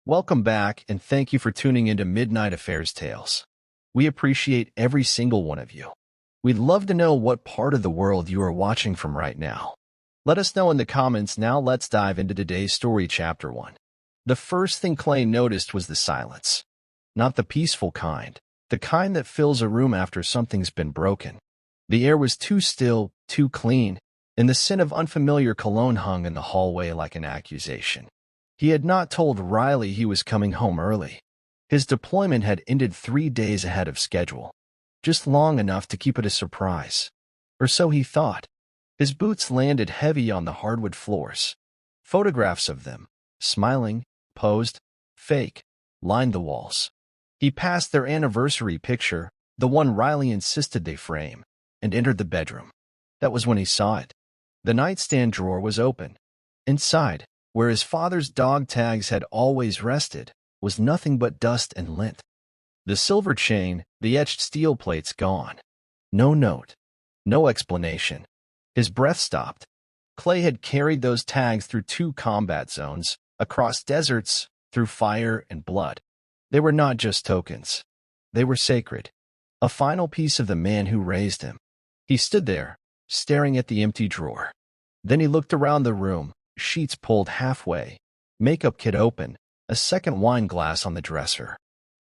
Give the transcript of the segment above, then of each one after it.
Welcome back, and thank you for tuning into Midnight Affairs Tales. We appreciate every single one of you. We'd love to know what part of the world you are watching from right now. Let us know in the comments. Now let's dive into today's story, Chapter 1. The first thing Clay noticed was the silence. Not the peaceful kind, the kind that fills a room after something's been broken. The air was too still, too clean, and the scent of unfamiliar cologne hung in the hallway like an accusation. He had not told Riley he was coming home early. His deployment had ended 3 days ahead of schedule, just long enough to keep it a surprise. Or so he thought. His boots landed heavy on the hardwood floors. Photographs of them, smiling, posed, fake, lined the walls. He passed their anniversary picture, the one Riley insisted they frame, and entered the bedroom. That was when he saw it. The nightstand drawer was open. Inside, where his father's dog tags had always rested, was nothing but dust and lint. The silver chain, the etched steel plates gone. No note. No explanation. His breath stopped. Clay had carried those tags through 2 combat zones, across deserts, through fire and blood. They were not just tokens. They were sacred. A final piece of the man who raised him. He stood there, staring at the empty drawer. Then he looked around the room, sheets pulled halfway, makeup kit open, a second wine glass on the dresser.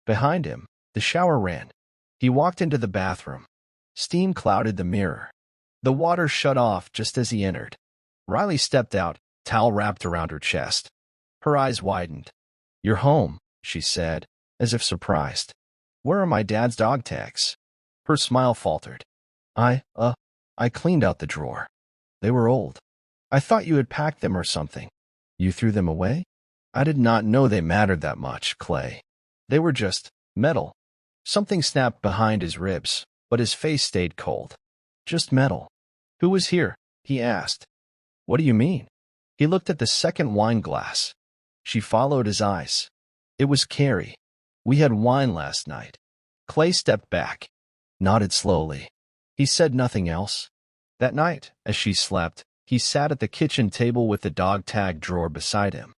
Behind him, the shower ran. He walked into the bathroom. Steam clouded the mirror. The water shut off just as he entered. Riley stepped out, towel wrapped around her chest. Her eyes widened. "You're home," she said, as if surprised. "Where are my dad's dog tags?" Her smile faltered. I cleaned out the drawer. They were old. I thought you had packed them or something. You threw them away? I did not know they mattered that much, Clay. They were just metal. Something snapped behind his ribs, but his face stayed cold. Just metal. Who was here? He asked. What do you mean? He looked at the second wine glass. She followed his eyes. It was Carrie. We had wine last night. Clay stepped back, nodded slowly. He said nothing else. That night, as she slept, he sat at the kitchen table with the dog tag drawer beside him.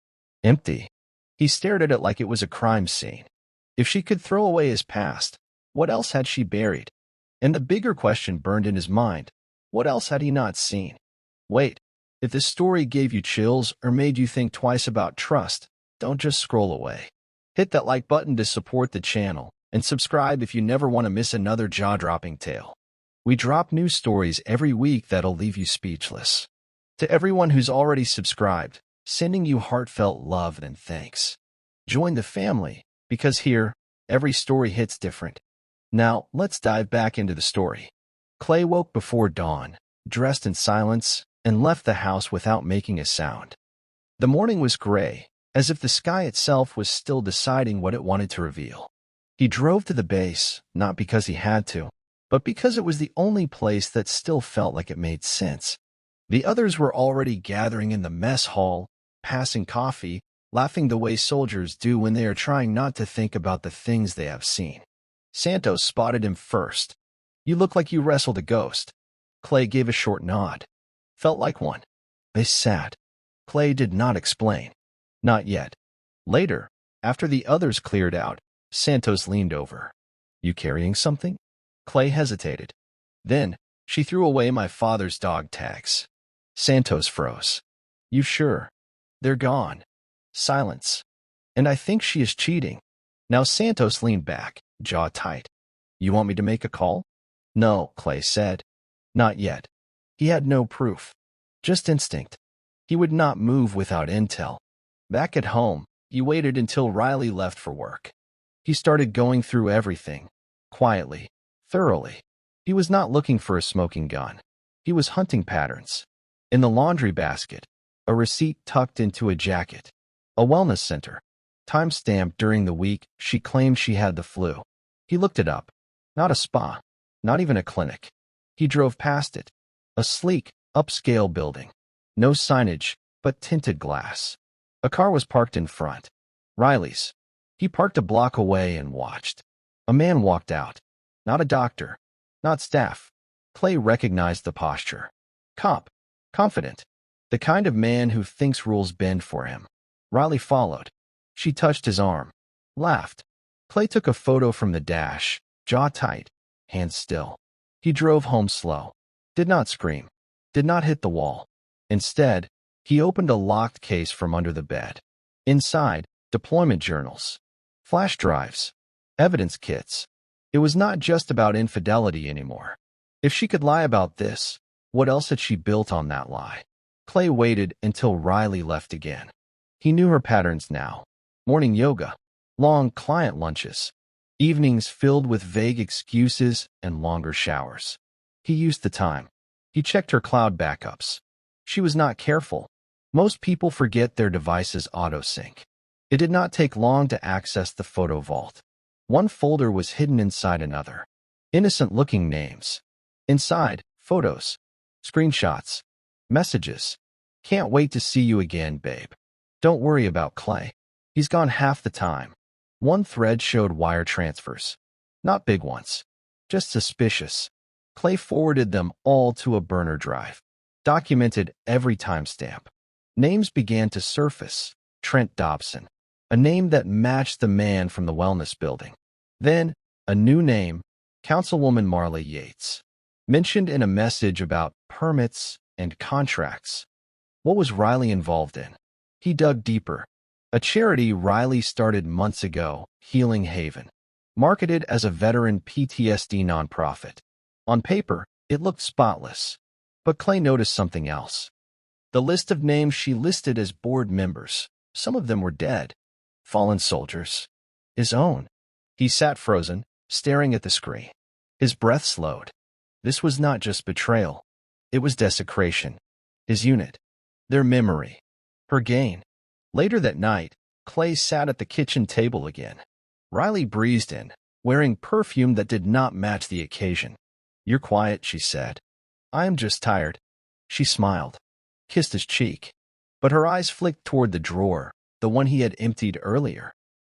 Empty. He stared at it like it was a crime scene. If she could throw away his past, what else had she buried? And the bigger question burned in his mind. What else had he not seen? Wait, if this story gave you chills or made you think twice about trust, don't just scroll away. Hit that like button to support the channel, and subscribe if you never want to miss another jaw-dropping tale. We drop new stories every week that'll leave you speechless. To everyone who's already subscribed, sending you heartfelt love and thanks. Join the family, because here, every story hits different. Now, let's dive back into the story. Clay woke before dawn, dressed in silence, and left the house without making a sound. The morning was gray, as if the sky itself was still deciding what it wanted to reveal. He drove to the base, not because he had to, but because it was the only place that still felt like it made sense. The others were already gathering in the mess hall, passing coffee, laughing the way soldiers do when they are trying not to think about the things they have seen. Santos spotted him first. You look like you wrestled a ghost. Clay gave a short nod. Felt like one. They sat. Clay did not explain. Not yet. Later, after the others cleared out, Santos leaned over. You carrying something? Clay hesitated. Then, she threw away my father's dog tags. Santos froze. You sure? They're gone. Silence. And I think she is cheating. Now Santos leaned back, jaw tight. You want me to make a call? No, Clay said. Not yet. He had no proof. Just instinct. He would not move without intel. Back at home, he waited until Riley left for work. He started going through everything. Quietly. Thoroughly. He was not looking for a smoking gun. He was hunting patterns. In the laundry basket, a receipt tucked into a jacket. A wellness center. Time-stamped during the week she claimed she had the flu. He looked it up. Not a spa. Not even a clinic. He drove past it. A sleek, upscale building. No signage, but tinted glass. A car was parked in front. Riley's. He parked a block away and watched. A man walked out. Not a doctor. Not staff. Clay recognized the posture. Cop. Confident. The kind of man who thinks rules bend for him. Riley followed. She touched his arm, laughed. Clay took a photo from the dash, jaw tight, hands still. He drove home slow, did not scream, did not hit the wall. Instead, he opened a locked case from under the bed. Inside, deployment journals, flash drives, evidence kits. It was not just about infidelity anymore. If she could lie about this, what else had she built on that lie? Clay waited until Riley left again. He knew her patterns now. Morning yoga, long client lunches, evenings filled with vague excuses and longer showers. He used the time. He checked her cloud backups. She was not careful. Most people forget their devices auto-sync. It did not take long to access the photo vault. One folder was hidden inside another. Innocent-looking names. Inside, photos, screenshots, messages. Can't wait to see you again, babe. Don't worry about Clay. He's gone half the time. One thread showed wire transfers. Not big ones. Just suspicious. Clay forwarded them all to a burner drive. Documented every timestamp. Names began to surface. Trent Dobson. A name that matched the man from the wellness building. Then, a new name, Councilwoman Marley Yates. Mentioned in a message about permits and contracts. What was Riley involved in? He dug deeper. A charity Riley started months ago, Healing Haven. Marketed as a veteran PTSD nonprofit. On paper, it looked spotless. But Clay noticed something else. The list of names she listed as board members, some of them were dead. Fallen soldiers. His own. He sat frozen, staring at the screen. His breath slowed. This was not just betrayal. It was desecration. His unit. Their memory. Her gain. Later that night, Clay sat at the kitchen table again. Riley breezed in, wearing perfume that did not match the occasion. You're quiet, she said. I am just tired. She smiled, kissed his cheek. But her eyes flicked toward the drawer, the one he had emptied earlier.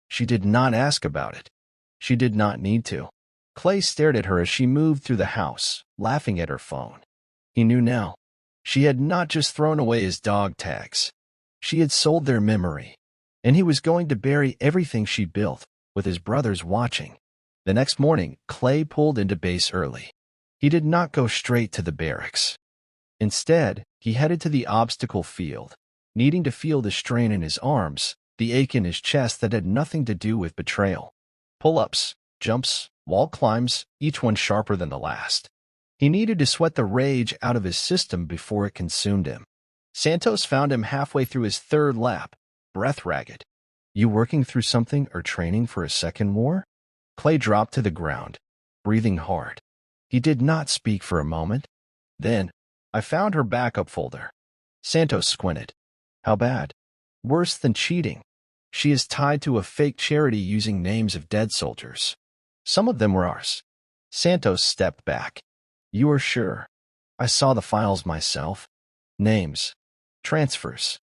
She did not ask about it. She did not need to. Clay stared at her as she moved through the house, laughing at her phone. He knew now. She had not just thrown away his dog tags. She had sold their memory. And he was going to bury everything she built, with his brothers watching. The next morning, Clay pulled into base early. He did not go straight to the barracks. Instead, he headed to the obstacle field, needing to feel the strain in his arms, the ache in his chest that had nothing to do with betrayal. Pull-ups, jumps, wall climbs, each one sharper than the last. He needed to sweat the rage out of his system before it consumed him. Santos found him halfway through his third lap, breath ragged. You working through something or training for a second war? Clay dropped to the ground, breathing hard. He did not speak for a moment. Then, I found her backup folder. Santos squinted. How bad? Worse than cheating. She is tied to a fake charity using names of dead soldiers. Some of them were ours. Santos stepped back. You are sure? I saw the files myself. Names. Transfers.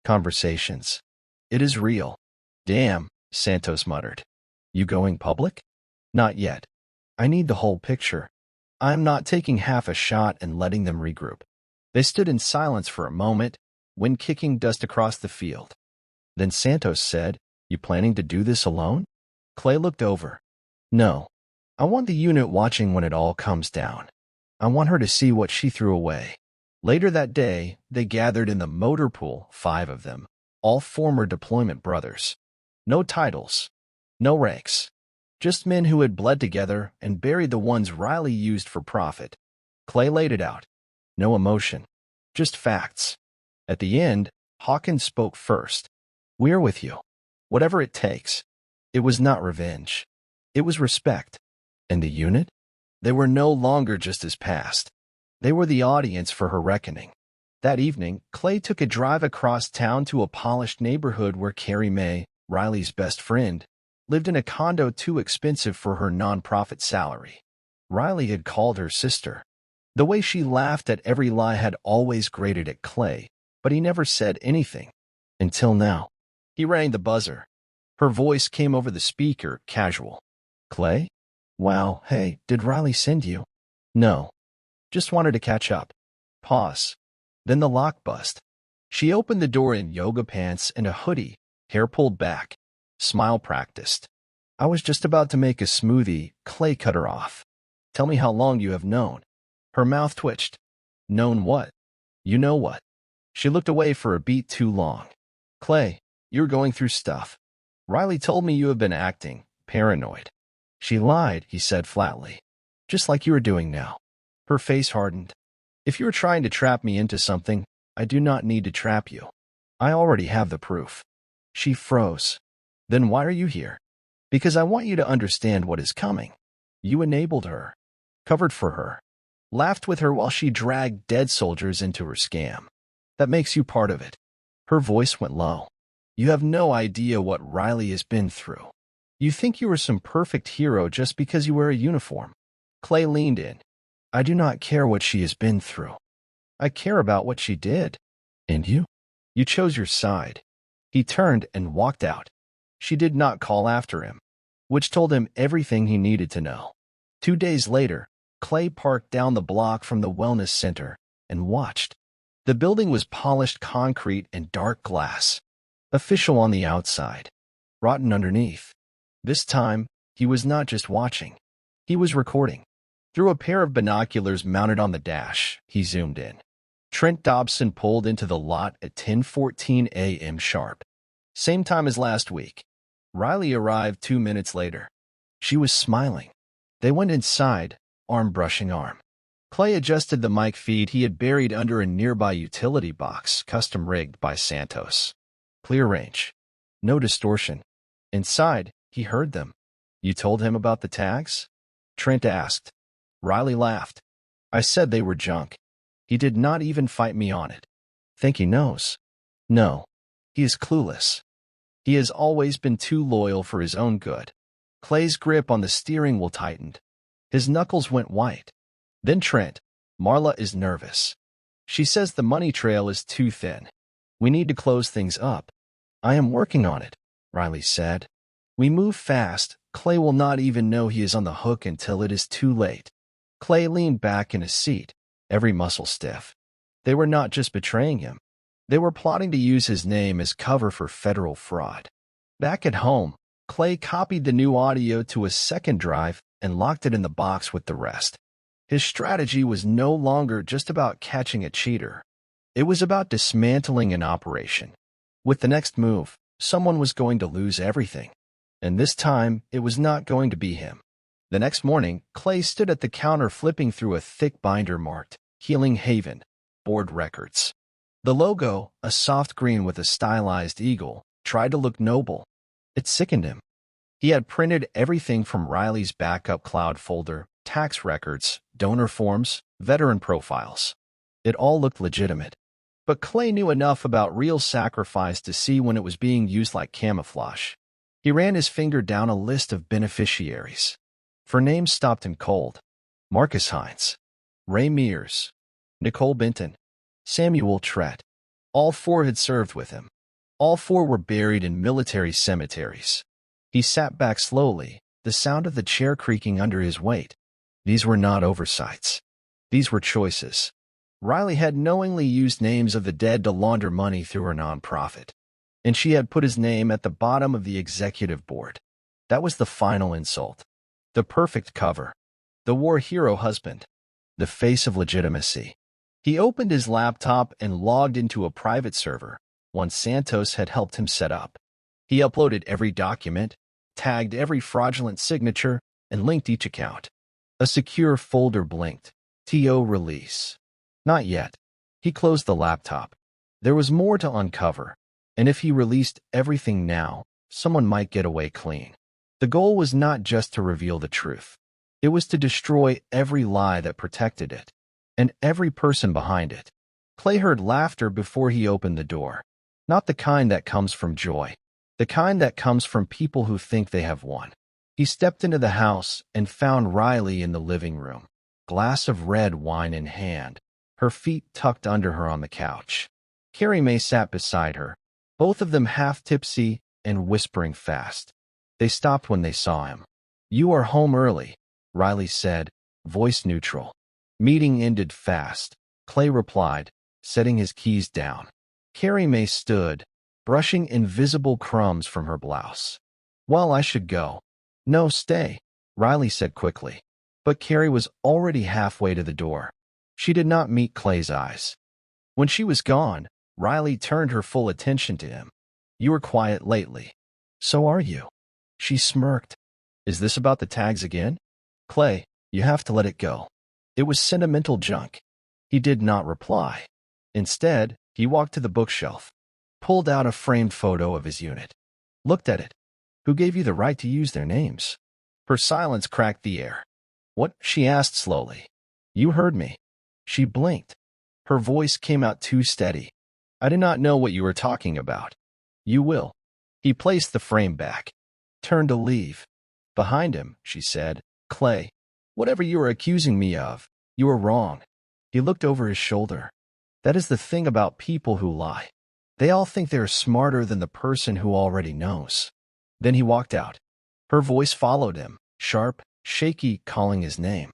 Conversations. It is real. Damn, Santos muttered. You going public? Not yet. I need the whole picture. I am not taking half a shot and letting them regroup. They stood in silence for a moment, wind kicking dust across the field. Then Santos said, You planning to do this alone? Clay looked over. No. I want the unit watching when it all comes down. I want her to see what she threw away. Later that day, they gathered in the motor pool, 5 of them, all former deployment brothers. No titles. No ranks. Just men who had bled together and buried the ones Riley used for profit. Clay laid it out. No emotion. Just facts. At the end, Hawkins spoke first. We're with you. Whatever it takes. It was not revenge. It was respect. And the unit? They were no longer just his past. They were the audience for her reckoning. That evening, Clay took a drive across town to a polished neighborhood where Carrie Mae, Riley's best friend, lived in a condo too expensive for her nonprofit salary. Riley had called her sister. The way she laughed at every lie had always grated at Clay, but he never said anything. Until now. He rang the buzzer. Her voice came over the speaker, casual. Clay? Wow, hey, did Riley send you? No. Just wanted to catch up. Pause. Then the lock bust. She opened the door in yoga pants and a hoodie, hair pulled back. Smile practiced. I was just about to make a smoothie. Clay cut her off. Tell me how long you have known. Her mouth twitched. Known what? You know what? She looked away for a beat too long. Clay, you're going through stuff. Riley told me you have been acting paranoid. She lied, he said flatly. Just like you are doing now. Her face hardened. If you are trying to trap me into something, I do not need to trap you. I already have the proof. She froze. Then why are you here? Because I want you to understand what is coming. You enabled her, covered for her, laughed with her while she dragged dead soldiers into her scam. That makes you part of it. Her voice went low. You have no idea what Riley has been through. You think you are some perfect hero just because you wear a uniform. Clay leaned in. I do not care what she has been through. I care about what she did. And you? You chose your side. He turned and walked out. She did not call after him, which told him everything he needed to know. 2 days later, Clay parked down the block from the wellness center and watched. The building was polished concrete and dark glass. Official on the outside, rotten underneath. This time, he was not just watching. He was recording. Through a pair of binoculars mounted on the dash, he zoomed in. Trent Dobson pulled into the lot at 10:14 a.m. sharp. Same time as last week. Riley arrived 2 minutes later. She was smiling. They went inside, arm brushing arm. Clay adjusted the mic feed he had buried under a nearby utility box, custom-rigged by Santos. Clear range. No distortion. Inside, he heard them. You told him about the tags? Trent asked. Riley laughed. I said they were junk. He did not even fight me on it. Think he knows? No. He is clueless. He has always been too loyal for his own good. Clay's grip on the steering wheel tightened. His knuckles went white. Then Trent, Marla is nervous. She says the money trail is too thin. We need to close things up. I am working on it, Riley said. We move fast. Clay will not even know he is on the hook until it is too late. Clay leaned back in his seat, every muscle stiff. They were not just betraying him. They were plotting to use his name as cover for federal fraud. Back at home, Clay copied the new audio to a second drive and locked it in the box with the rest. His strategy was no longer just about catching a cheater. It was about dismantling an operation. With the next move, someone was going to lose everything. And this time, it was not going to be him. The next morning, Clay stood at the counter flipping through a thick binder marked Healing Haven, Board Records. The logo, a soft green with a stylized eagle, tried to look noble. It sickened him. He had printed everything from Riley's backup cloud folder, tax records, donor forms, veteran profiles. It all looked legitimate. But Clay knew enough about real sacrifice to see when it was being used like camouflage. He ran his finger down a list of beneficiaries. For names stopped him cold. Marcus Hines, Ray Mears, Nicole Benton, Samuel Trett. All 4 had served with him. All 4 were buried in military cemeteries. He sat back slowly, the sound of the chair creaking under his weight. These were not oversights. These were choices. Riley had knowingly used names of the dead to launder money through her nonprofit. And she had put his name at the bottom of the executive board. That was the final insult. The perfect cover. The war hero husband. The face of legitimacy. He opened his laptop and logged into a private server, one Santos had helped him set up. He uploaded every document, tagged every fraudulent signature, and linked each account. A secure folder blinked. TO release. Not yet. He closed the laptop. There was more to uncover, and if he released everything now, someone might get away clean. The goal was not just to reveal the truth. It was to destroy every lie that protected it, and every person behind it. Clay heard laughter before he opened the door. Not the kind that comes from joy. The kind that comes from people who think they have won. He stepped into the house and found Riley in the living room, glass of red wine in hand, her feet tucked under her on the couch. Carrie Mae sat beside her, both of them half tipsy and whispering fast. They stopped when they saw him. You are home early, Riley said, voice neutral. Meeting ended fast, Clay replied, setting his keys down. Carrie Mae stood, brushing invisible crumbs from her blouse. Well, I should go. No, stay, Riley said quickly. But Carrie was already halfway to the door. She did not meet Clay's eyes. When she was gone, Riley turned her full attention to him. You were quiet lately. So are you. She smirked. Is this about the tags again? Clay, you have to let it go. It was sentimental junk. He did not reply. Instead, he walked to the bookshelf, pulled out a framed photo of his unit, looked at it. Who gave you the right to use their names? Her silence cracked the air. What? She asked slowly. You heard me. She blinked. Her voice came out too steady. I did not know what you were talking about. You will. He placed the frame back, turned to leave. Behind him, she said, Clay, whatever you are accusing me of, you are wrong. He looked over his shoulder. That is the thing about people who lie. They all think they are smarter than the person who already knows. Then he walked out. Her voice followed him, sharp, shaky, calling his name.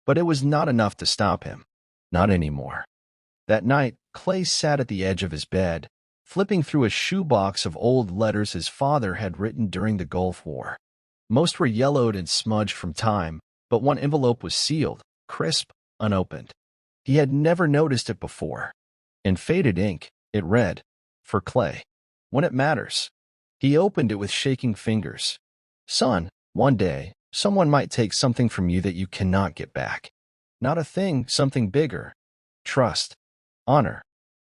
But it was not enough to stop him. Not anymore. That night, Clay sat at the edge of his bed, flipping through a shoebox of old letters his father had written during the Gulf War. Most were yellowed and smudged from time, but one envelope was sealed, crisp, unopened. He had never noticed it before. In faded ink, it read, For Clay. When it matters. He opened it with shaking fingers. Son, one day, someone might take something from you that you cannot get back. Not a thing, something bigger. Trust. Honor.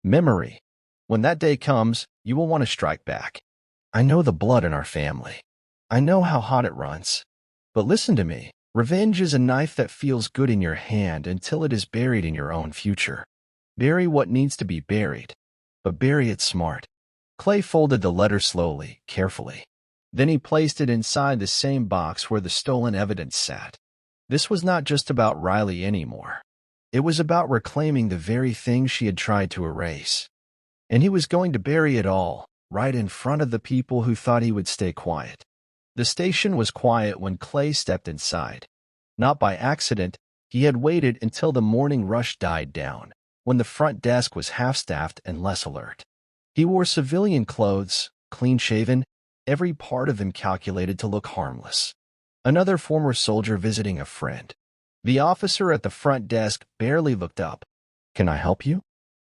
Memory. When that day comes, you will want to strike back. I know the blood in our family. I know how hot it runs. But listen to me. Revenge is a knife that feels good in your hand until it is buried in your own future. Bury what needs to be buried, but bury it smart. Clay folded the letter slowly, carefully. Then he placed it inside the same box where the stolen evidence sat. This was not just about Riley anymore. It was about reclaiming the very thing she had tried to erase. And he was going to bury it all, right in front of the people who thought he would stay quiet. The station was quiet when Clay stepped inside. Not by accident, he had waited until the morning rush died down, when the front desk was half-staffed and less alert. He wore civilian clothes, clean-shaven, every part of him calculated to look harmless. Another former soldier visiting a friend. The officer at the front desk barely looked up. Can I help you?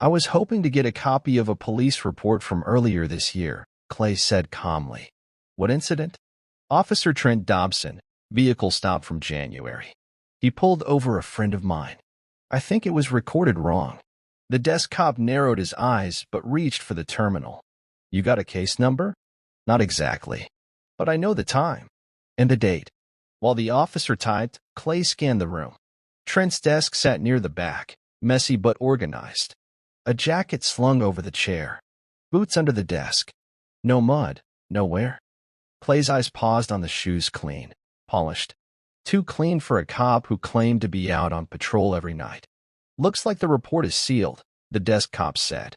I was hoping to get a copy of a police report from earlier this year, Clay said calmly. What incident? Officer Trent Dobson, vehicle stopped from January. He pulled over a friend of mine. I think it was recorded wrong. The desk cop narrowed his eyes but reached for the terminal. You got a case number? Not exactly. But I know the time. And the date. While the officer typed, Clay scanned the room. Trent's desk sat near the back, messy but organized. A jacket slung over the chair. Boots under the desk. No mud, no wear. Clay's eyes paused on the shoes clean, polished. Too clean for a cop who claimed to be out on patrol every night. Looks like the report is sealed, the desk cop said.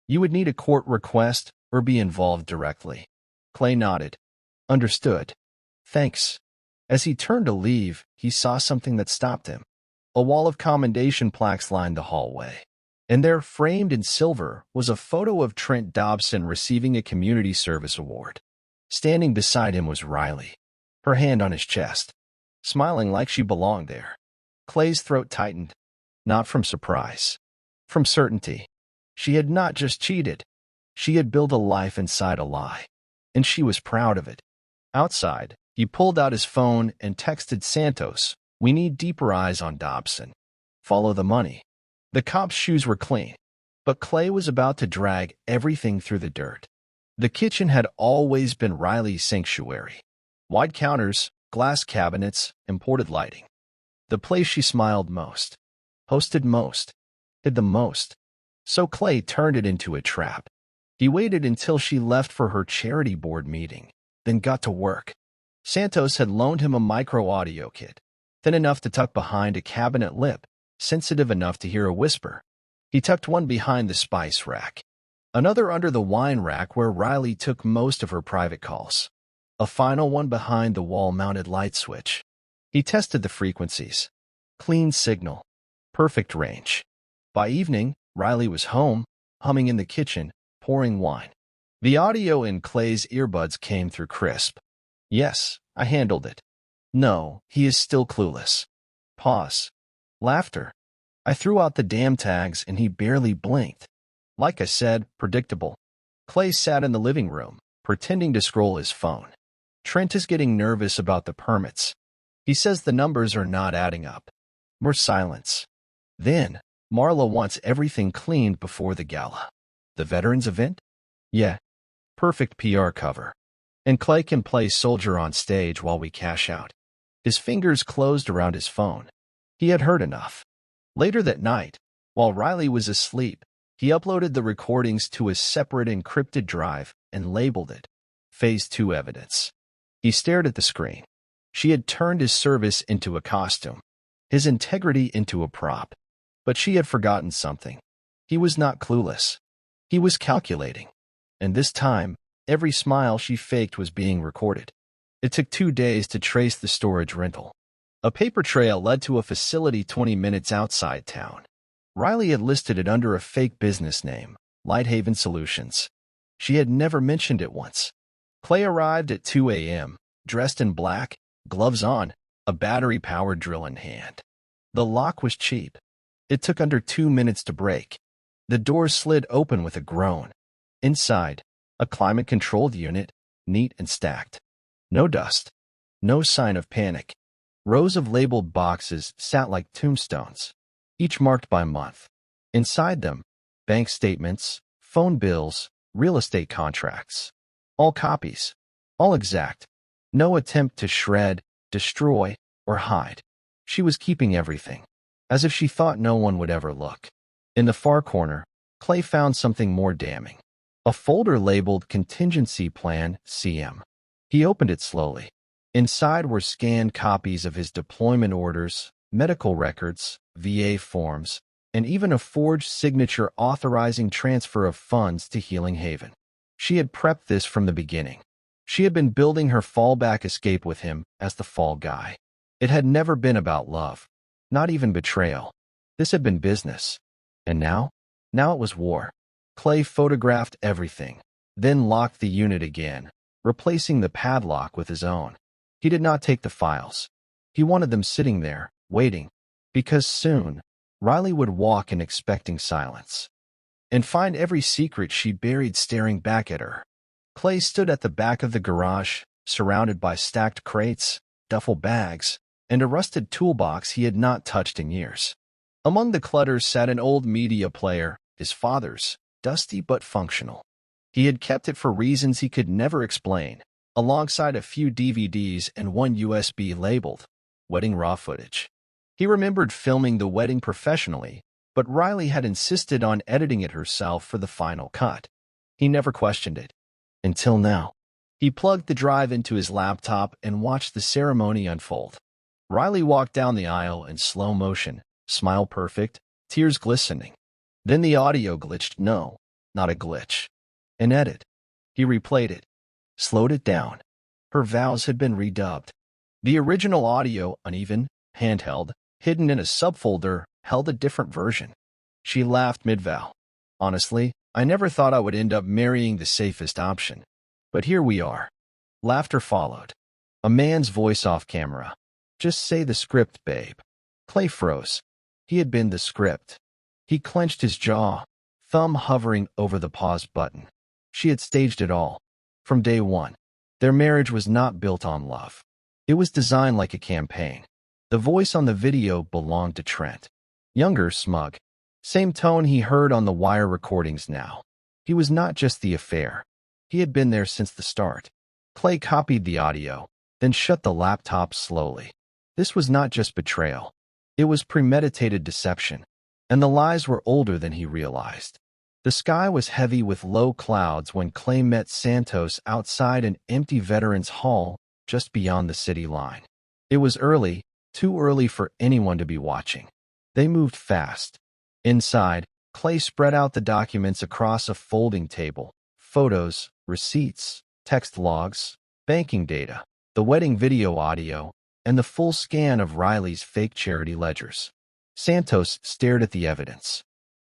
You would need a court request or be involved directly. Clay nodded. Understood. Thanks. As he turned to leave, he saw something that stopped him. A wall of commendation plaques lined the hallway. And there, framed in silver, was a photo of Trent Dobson receiving a community service award. Standing beside him was Riley, her hand on his chest, smiling like she belonged there. Clay's throat tightened, not from surprise, from certainty. She had not just cheated. She had built a life inside a lie, and she was proud of it. Outside, he pulled out his phone and texted Santos, We need deeper eyes on Dobson. Follow the money. The cop's shoes were clean, but Clay was about to drag everything through the dirt. The kitchen had always been Riley's sanctuary. Wide counters, glass cabinets, imported lighting. The place she smiled most, hosted most, hid the most. So Clay turned it into a trap. He waited until she left for her charity board meeting, then got to work. Santos had loaned him a micro-audio kit, thin enough to tuck behind a cabinet lip, sensitive enough to hear a whisper. He tucked one behind the spice rack, another under the wine rack where Riley took most of her private calls, a final one behind the wall-mounted light switch. He tested the frequencies. Clean signal. Perfect range. By evening, Riley was home, humming in the kitchen, pouring wine. The audio in Clay's earbuds came through crisp. Yes, I handled it. No, he is still clueless. Pause. Laughter. I threw out the damn tags and he barely blinked. Like I said, predictable. Clay sat in the living room, pretending to scroll his phone. Trent is getting nervous about the permits. He says the numbers are not adding up. More silence. Then, Marla wants everything cleaned before the gala. The veterans event? Yeah. Perfect PR cover. And Clay can play soldier on stage while we cash out. His fingers closed around his phone. He had heard enough. Later that night, while Riley was asleep, he uploaded the recordings to a separate encrypted drive and labeled it Phase 2 Evidence. He stared at the screen. She had turned his service into a costume, his integrity into a prop. But she had forgotten something. He was not clueless. He was calculating. And this time, every smile she faked was being recorded. It took 2 days to trace the storage rental. A paper trail led to a facility 20 minutes outside town. Riley had listed it under a fake business name, Lighthaven Solutions. She had never mentioned it once. Clay arrived at 2 a.m., dressed in black, gloves on, a battery-powered drill in hand. The lock was cheap. It took under 2 minutes to break. The door slid open with a groan. Inside, a climate-controlled unit, neat and stacked. No dust. No sign of panic. Rows of labeled boxes sat like tombstones, each marked by month. Inside them, bank statements, phone bills, real estate contracts. All copies. All exact. No attempt to shred, destroy, or hide. She was keeping everything, as if she thought no one would ever look. In the far corner, Clay found something more damning. A folder labeled Contingency Plan CM. He opened it slowly. Inside were scanned copies of his deployment orders, medical records, VA forms, and even a forged signature authorizing transfer of funds to Healing Haven. She had prepped this from the beginning. She had been building her fallback escape with him as the fall guy. It had never been about love, not even betrayal. This had been business. And now? Now it was war. Clay photographed everything, then locked the unit again, replacing the padlock with his own. He did not take the files. He wanted them sitting there, waiting, because soon, Riley would walk in expecting silence and find every secret she buried staring back at her. Clay stood at the back of the garage, surrounded by stacked crates, duffel bags, and a rusted toolbox he had not touched in years. Among the clutter sat an old media player, his father's, dusty but functional. He had kept it for reasons he could never explain, alongside a few DVDs and one USB labeled Wedding Raw Footage. He remembered filming the wedding professionally, but Riley had insisted on editing it herself for the final cut. He never questioned it. Until now. He plugged the drive into his laptop and watched the ceremony unfold. Riley walked down the aisle in slow motion, smile perfect, tears glistening. Then the audio glitched. No, not a glitch. An edit. He replayed it. Slowed it down. Her vows had been redubbed. The original audio, uneven, handheld, hidden in a subfolder, held a different version. She laughed mid-vow. Honestly, I never thought I would end up marrying the safest option. But here we are. Laughter followed. A man's voice off camera. Just say the script, babe. Clay froze. He had been the script. He clenched his jaw, thumb hovering over the pause button. She had staged it all. From day one, their marriage was not built on love. It was designed like a campaign. The voice on the video belonged to Trent. Younger, smug. Same tone he heard on the wire recordings now. He was not just the affair. He had been there since the start. Clay copied the audio, then shut the laptop slowly. This was not just betrayal. It was premeditated deception. And the lies were older than he realized. The sky was heavy with low clouds when Clay met Santos outside an empty Veterans Hall just beyond the city line. It was early, too early for anyone to be watching. They moved fast. Inside, Clay spread out the documents across a folding table. Photos, receipts, text logs, banking data, the wedding video audio, and the full scan of Riley's fake charity ledgers. Santos stared at the evidence.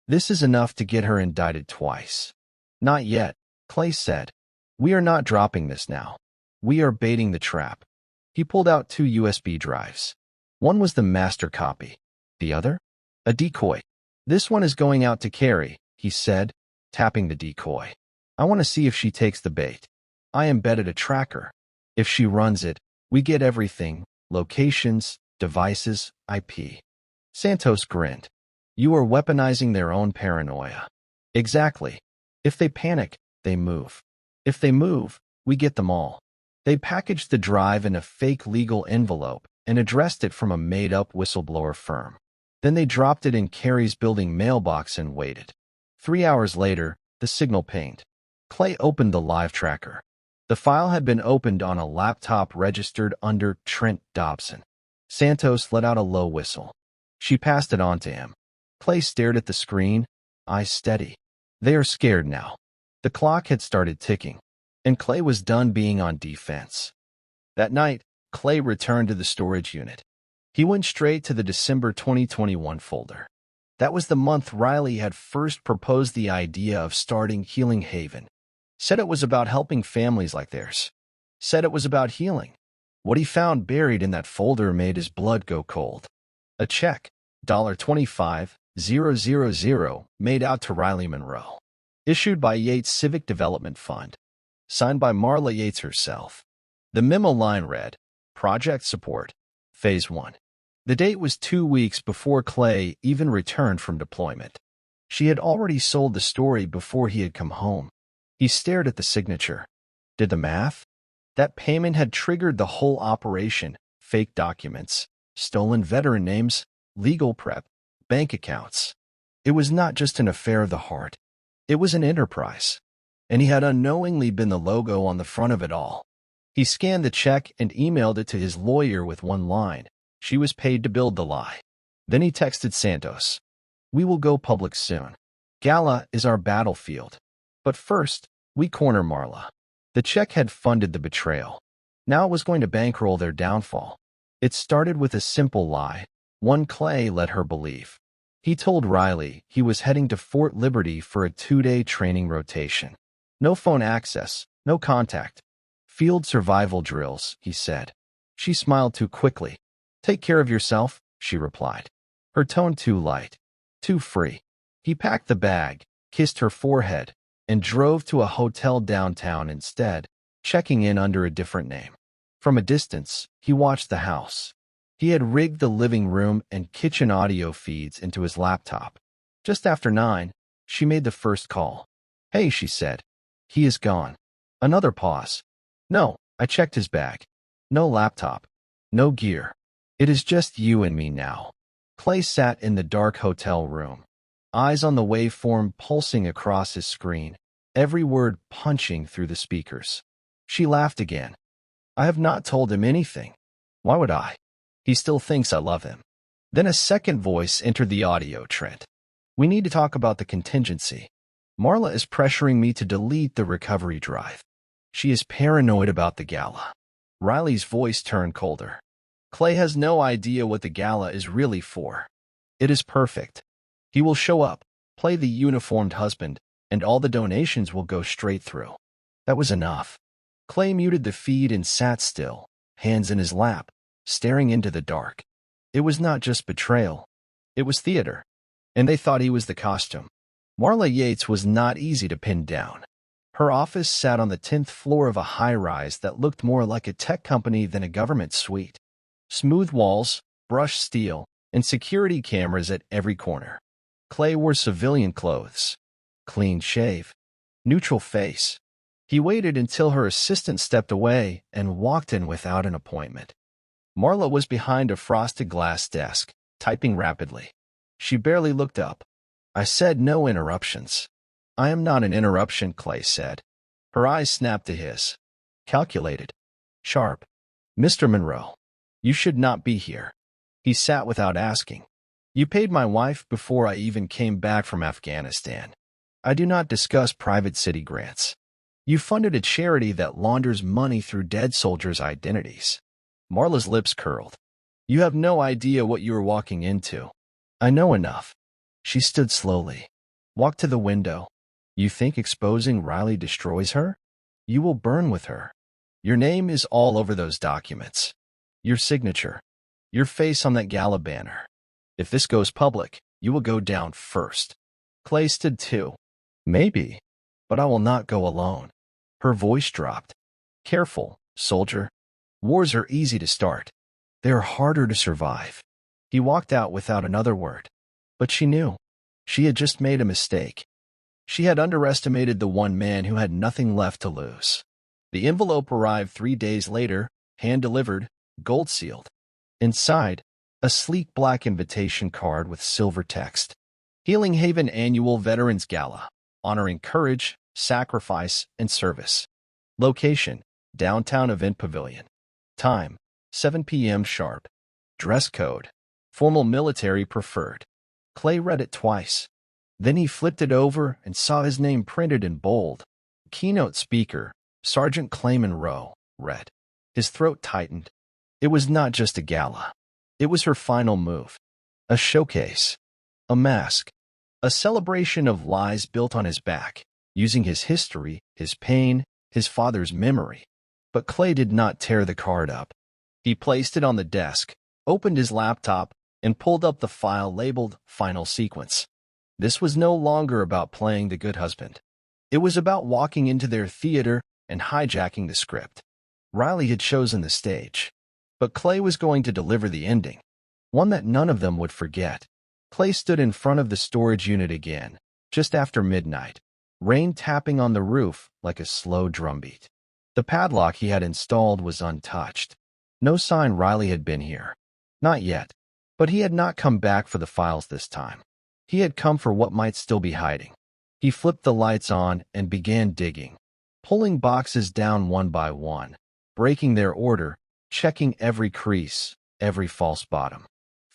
This is enough to get her indicted twice. Not yet, Clay said. We are not dropping this now. We are baiting the trap. He pulled out 2 USB drives. One was the master copy. The other? A decoy. This one is going out to Carrie, he said, tapping the decoy. I want to see if she takes the bait. I embedded a tracker. If she runs it, we get everything: locations, devices, IP. Santos grinned. You are weaponizing their own paranoia. Exactly. If they panic, they move. If they move, we get them all. They packaged the drive in a fake legal envelope and addressed it from a made-up whistleblower firm. Then they dropped it in Carrie's building mailbox and waited. 3 hours later, the signal pinged. Clay opened the live tracker. The file had been opened on a laptop registered under Trent Dobson. Santos let out a low whistle. She passed it on to him. Clay stared at the screen, eyes steady. They are scared now. The clock had started ticking, and Clay was done being on defense. That night, Clay returned to the storage unit. He went straight to the December 2021 folder. That was the month Riley had first proposed the idea of starting Healing Haven. Said it was about helping families like theirs. Said it was about healing. What he found buried in that folder made his blood go cold. A check, $25,000, made out to Riley Monroe. Issued by Yates Civic Development Fund. Signed by Marla Yates herself. The memo line read, Project Support, Phase 1. The date was 2 weeks before Clay even returned from deployment. She had already sold the story before he had come home. He stared at the signature. Did the math? That payment had triggered the whole operation: fake documents, stolen veteran names, legal prep, bank accounts. It was not just an affair of the heart. It was an enterprise. And he had unknowingly been the logo on the front of it all. He scanned the check and emailed it to his lawyer with one line. She was paid to build the lie. Then he texted Santos. We will go public soon. Gala is our battlefield. But first, we corner Marla. The check had funded the betrayal. Now it was going to bankroll their downfall. It started with a simple lie, one Clay let her believe. He told Riley he was heading to Fort Liberty for a 2-day training rotation. No phone access, no contact. Field survival drills, he said. She smiled too quickly. Take care of yourself, she replied. Her tone too light, too free. He packed the bag, kissed her forehead, and drove to a hotel downtown instead, checking in under a different name. From a distance, he watched the house. He had rigged the living room and kitchen audio feeds into his laptop. Just after 9, she made the first call. Hey, she said. He is gone. Another pause. No, I checked his bag. No laptop. No gear. It is just you and me now. Clay sat in the dark hotel room, eyes on the waveform pulsing across his screen, every word punching through the speakers. She laughed again. I have not told him anything. Why would I? He still thinks I love him. Then a second voice entered the audio, Trent. We need to talk about the contingency. Marla is pressuring me to delete the recovery drive. She is paranoid about the gala. Riley's voice turned colder. Clay has no idea what the gala is really for. It is perfect. He will show up, play the uniformed husband, and all the donations will go straight through. That was enough. Clay muted the feed and sat still, hands in his lap, staring into the dark. It was not just betrayal. It was theater. And they thought he was the costume. Marla Yates was not easy to pin down. Her office sat on the 10th floor of a high-rise that looked more like a tech company than a government suite. Smooth walls, brushed steel, and security cameras at every corner. Clay wore civilian clothes. Clean shave. Neutral face. He waited until her assistant stepped away and walked in without an appointment. Marla was behind a frosted glass desk, typing rapidly. She barely looked up. I said no interruptions. I am not an interruption, Clay said. Her eyes snapped to his. Calculated. Sharp. Mr. Monroe. You should not be here. He sat without asking. You paid my wife before I even came back from Afghanistan. I do not discuss private city grants. You funded a charity that launders money through dead soldiers' identities. Marla's lips curled. You have no idea what you are walking into. I know enough. She stood slowly. Walked to the window. You think exposing Riley destroys her? You will burn with her. Your name is all over those documents. Your signature. Your face on that gala banner. If this goes public, you will go down first. Clay stood too. Maybe, but I will not go alone. Her voice dropped. Careful, soldier. Wars are easy to start. They are harder to survive. He walked out without another word. But she knew. She had just made a mistake. She had underestimated the one man who had nothing left to lose. The envelope arrived 3 days later, hand-delivered, gold-sealed. Inside, a sleek black invitation card with silver text. Healing Haven Annual Veterans Gala, honoring courage, sacrifice, and service. Location, downtown Event Pavilion. Time, 7 p.m. sharp. Dress code, formal military preferred. Clay read it twice. Then he flipped it over and saw his name printed in bold. Keynote speaker, Sergeant Clayman Rowe, read. His throat tightened. It was not just a gala. It was her final move. A showcase. A mask. A celebration of lies built on his back, using his history, his pain, his father's memory. But Clay did not tear the card up. He placed it on the desk, opened his laptop, and pulled up the file labeled Final Sequence. This was no longer about playing the good husband. It was about walking into their theater and hijacking the script. Riley had chosen the stage, but Clay was going to deliver the ending, one that none of them would forget. Clay stood in front of the storage unit again, just after midnight, rain tapping on the roof like a slow drumbeat. The padlock he had installed was untouched. No sign Riley had been here. Not yet. But he had not come back for the files this time. He had come for what might still be hiding. He flipped the lights on and began digging, pulling boxes down one by one, breaking their order, checking every crease, every false bottom.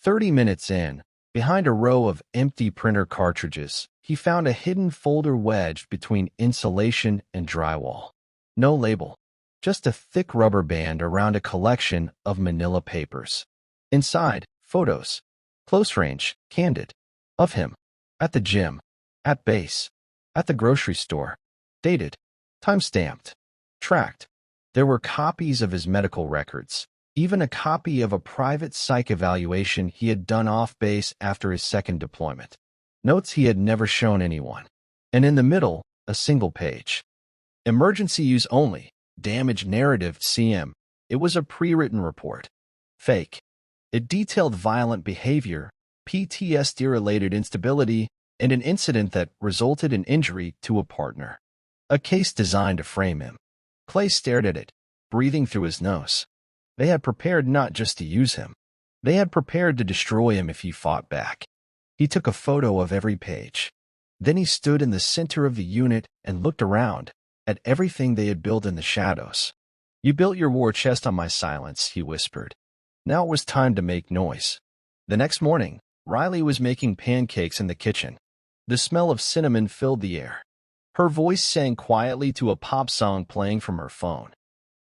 30 minutes in, behind a row of empty printer cartridges, he found a hidden folder wedged between insulation and drywall. No label, just a thick rubber band around a collection of manila papers. Inside, photos, close range, candid, of him, at the gym, at base, at the grocery store, dated, time-stamped, tracked. There were copies of his medical records, even a copy of a private psych evaluation he had done off-base after his second deployment. Notes he had never shown anyone. And in the middle, a single page. Emergency use only, damage narrative CM. It was a pre-written report. Fake. It detailed violent behavior, PTSD-related instability, and an incident that resulted in injury to a partner. A case designed to frame him. Clay stared at it, breathing through his nose. They had prepared not just to use him. They had prepared to destroy him if he fought back. He took a photo of every page. Then he stood in the center of the unit and looked around at everything they had built in the shadows. You built your war chest on my silence, he whispered. Now it was time to make noise. The next morning, Riley was making pancakes in the kitchen. The smell of cinnamon filled the air. Her voice sang quietly to a pop song playing from her phone.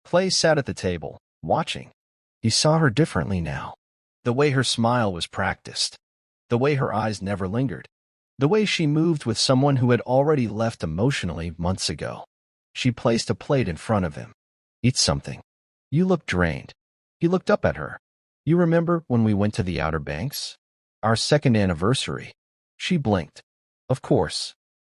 Clay sat at the table, watching. He saw her differently now. The way her smile was practiced. The way her eyes never lingered. The way she moved with someone who had already left emotionally months ago. She placed a plate in front of him. Eat something. You look drained. He looked up at her. You remember when we went to the Outer Banks? Our second anniversary. She blinked. Of course.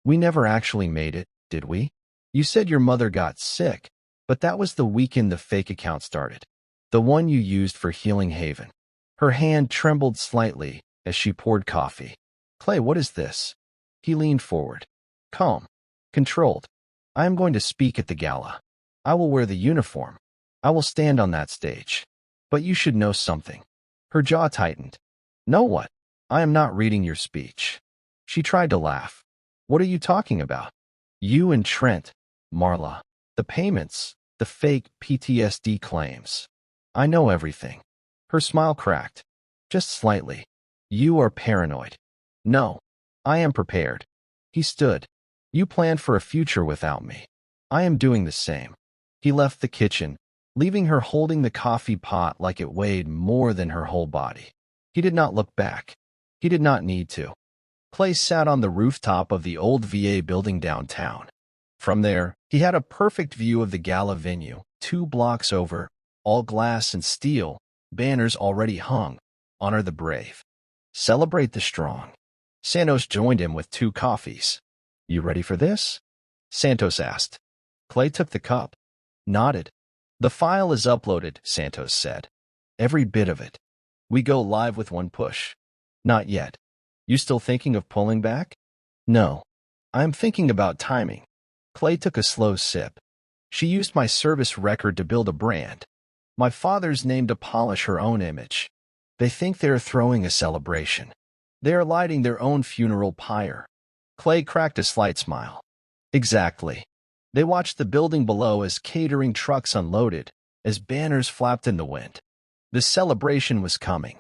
We never actually made it, did we? You said your mother got sick, but that was the weekend the fake account started. The one you used for Healing Haven. Her hand trembled slightly as she poured coffee. Clay, what is this? He leaned forward. Calm. Controlled. I am going to speak at the gala. I will wear the uniform. I will stand on that stage. But you should know something. Her jaw tightened. Know what? I am not reading your speech. She tried to laugh. What are you talking about? You and Trent, Marla, the payments, the fake PTSD claims. I know everything. Her smile cracked. Just slightly. You are paranoid. No, I am prepared. He stood. You planned for a future without me. I am doing the same. He left the kitchen, leaving her holding the coffee pot like it weighed more than her whole body. He did not look back. He did not need to. Clay sat on the rooftop of the old VA building downtown. From there, he had a perfect view of the gala venue, 2 blocks over, all glass and steel, banners already hung. Honor the brave. Celebrate the strong. Santos joined him with 2 coffees. You ready for this? Santos asked. Clay took the cup. Nodded. The file is uploaded, Santos said. Every bit of it. We go live with 1 push. Not yet. You still thinking of pulling back? No. I'm thinking about timing. Clay took a slow sip. She used my service record to build a brand. My father's name to polish her own image. They think they're throwing a celebration. They are lighting their own funeral pyre. Clay cracked a slight smile. Exactly. They watched the building below as catering trucks unloaded, as banners flapped in the wind. The celebration was coming,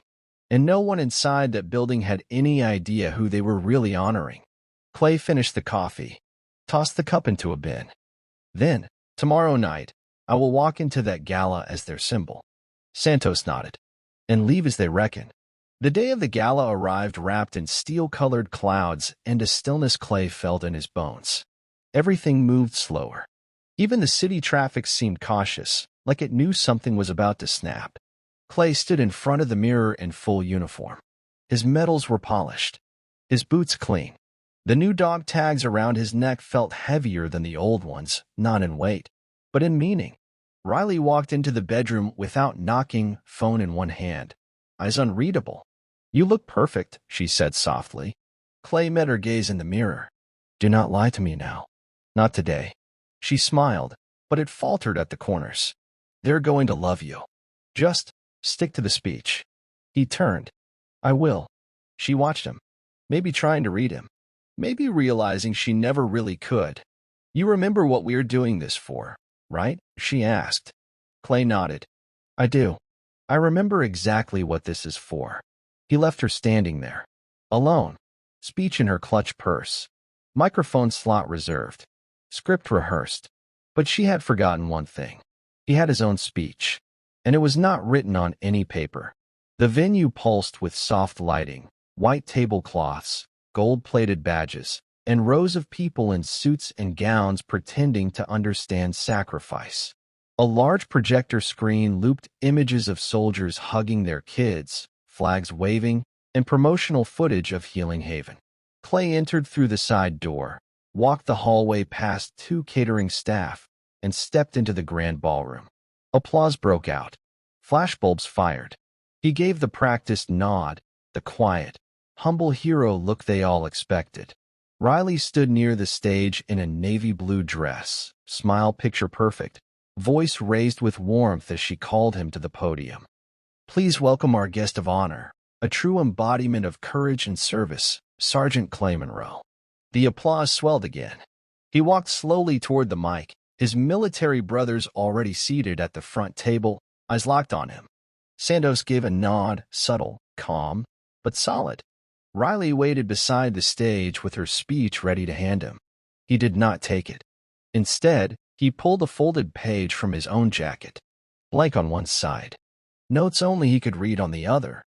and no one inside that building had any idea who they were really honoring. Clay finished the coffee, tossed the cup into a bin. Then, tomorrow night, I will walk into that gala as their symbol. Santos nodded. And leave as they reckon. The day of the gala arrived wrapped in steel-colored clouds and a stillness Clay felt in his bones. Everything moved slower. Even the city traffic seemed cautious, like it knew something was about to snap. Clay stood in front of the mirror in full uniform. His medals were polished, his boots clean. The new dog tags around his neck felt heavier than the old ones, not in weight, but in meaning. Riley walked into the bedroom without knocking, phone in one hand, eyes unreadable. You look perfect, she said softly. Clay met her gaze in the mirror. Do not lie to me now. Not today. She smiled, but it faltered at the corners. They're going to love you. Just stick to the speech. He turned. I will. She watched him, maybe trying to read him, maybe realizing she never really could. You remember what we're doing this for, right? She asked. Clay nodded. I do. I remember exactly what this is for. He left her standing there, alone, speech in her clutch purse, microphone slot reserved, script rehearsed. But she had forgotten one thing. He had his own speech, and it was not written on any paper. The venue pulsed with soft lighting, white tablecloths, gold-plated badges, and rows of people in suits and gowns pretending to understand sacrifice. A large projector screen looped images of soldiers hugging their kids, flags waving, and promotional footage of Healing Haven. Clay entered through the side door, walked the hallway past 2 catering staff, and stepped into the grand ballroom. Applause broke out. Flashbulbs fired. He gave the practiced nod, the quiet, humble hero look they all expected. Riley stood near the stage in a navy blue dress, smile picture perfect, voice raised with warmth as she called him to the podium. Please welcome our guest of honor, a true embodiment of courage and service, Sergeant Clay Monroe. The applause swelled again. He walked slowly toward the mic, his military brothers already seated at the front table, eyes locked on him. Santos gave a nod, subtle, calm, but solid. Riley waited beside the stage with her speech ready to hand him. He did not take it. Instead, he pulled a folded page from his own jacket, blank on one side, notes only he could read on the other.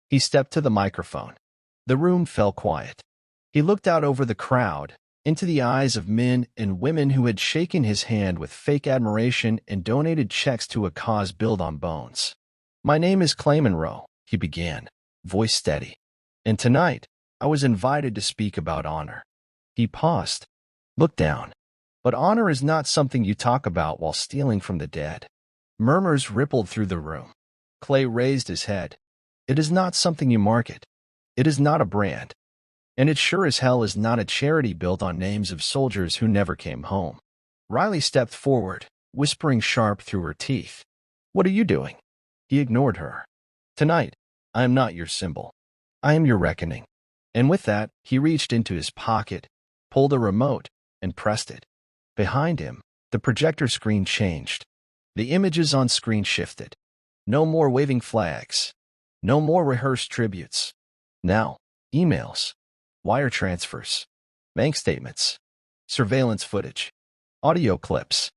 He stepped to the microphone. The room fell quiet. He looked out over the crowd, into the eyes of men and women who had shaken his hand with fake admiration and donated checks to a cause built on bones. My name is Clay Monroe, he began, voice steady. And tonight, I was invited to speak about honor. He paused, looked down. But honor is not something you talk about while stealing from the dead. Murmurs rippled through the room. Clay raised his head. It is not something you market. It is not a brand. And it sure as hell is not a charity built on names of soldiers who never came home. Riley stepped forward, whispering sharp through her teeth. What are you doing? He ignored her. Tonight, I am not your symbol. I am your reckoning. And with that, he reached into his pocket, pulled a remote, and pressed it. Behind him, the projector screen changed. The images on screen shifted. No more waving flags. No more rehearsed tributes. Now, emails, wire transfers, bank statements, surveillance footage, audio clips,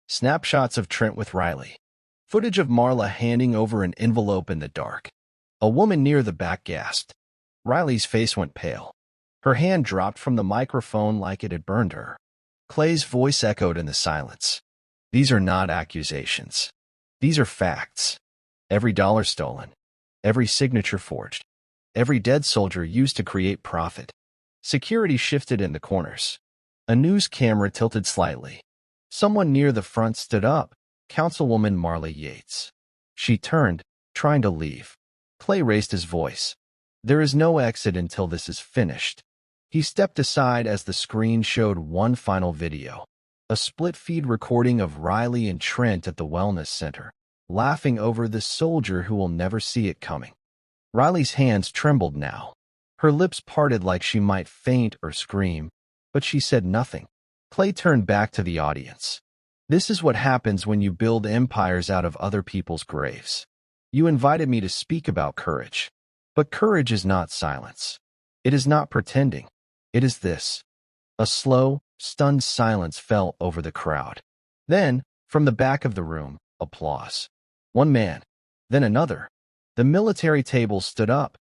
snapshots of Trent with Riley, footage of Marla handing over an envelope in the dark. A woman near the back gasped. Riley's face went pale. Her hand dropped from the microphone like it had burned her. Clay's voice echoed in the silence. These are not accusations. These are facts. Every dollar stolen, every signature forged, every dead soldier used to create profit. Security shifted in the corners. A news camera tilted slightly. Someone near the front stood up, Councilwoman Marley Yates. She turned, trying to leave. Clay raised his voice. There is no exit until this is finished. He stepped aside as the screen showed one final video. A split-feed recording of Riley and Trent at the wellness center, laughing over the soldier who will never see it coming. Riley's hands trembled now. Her lips parted like she might faint or scream, but she said nothing. Clay turned back to the audience. This is what happens when you build empires out of other people's graves. You invited me to speak about courage. But courage is not silence. It is not pretending. It is this. A slow, stunned silence fell over the crowd. Then, from the back of the room, applause. One man, then another. The military table stood up,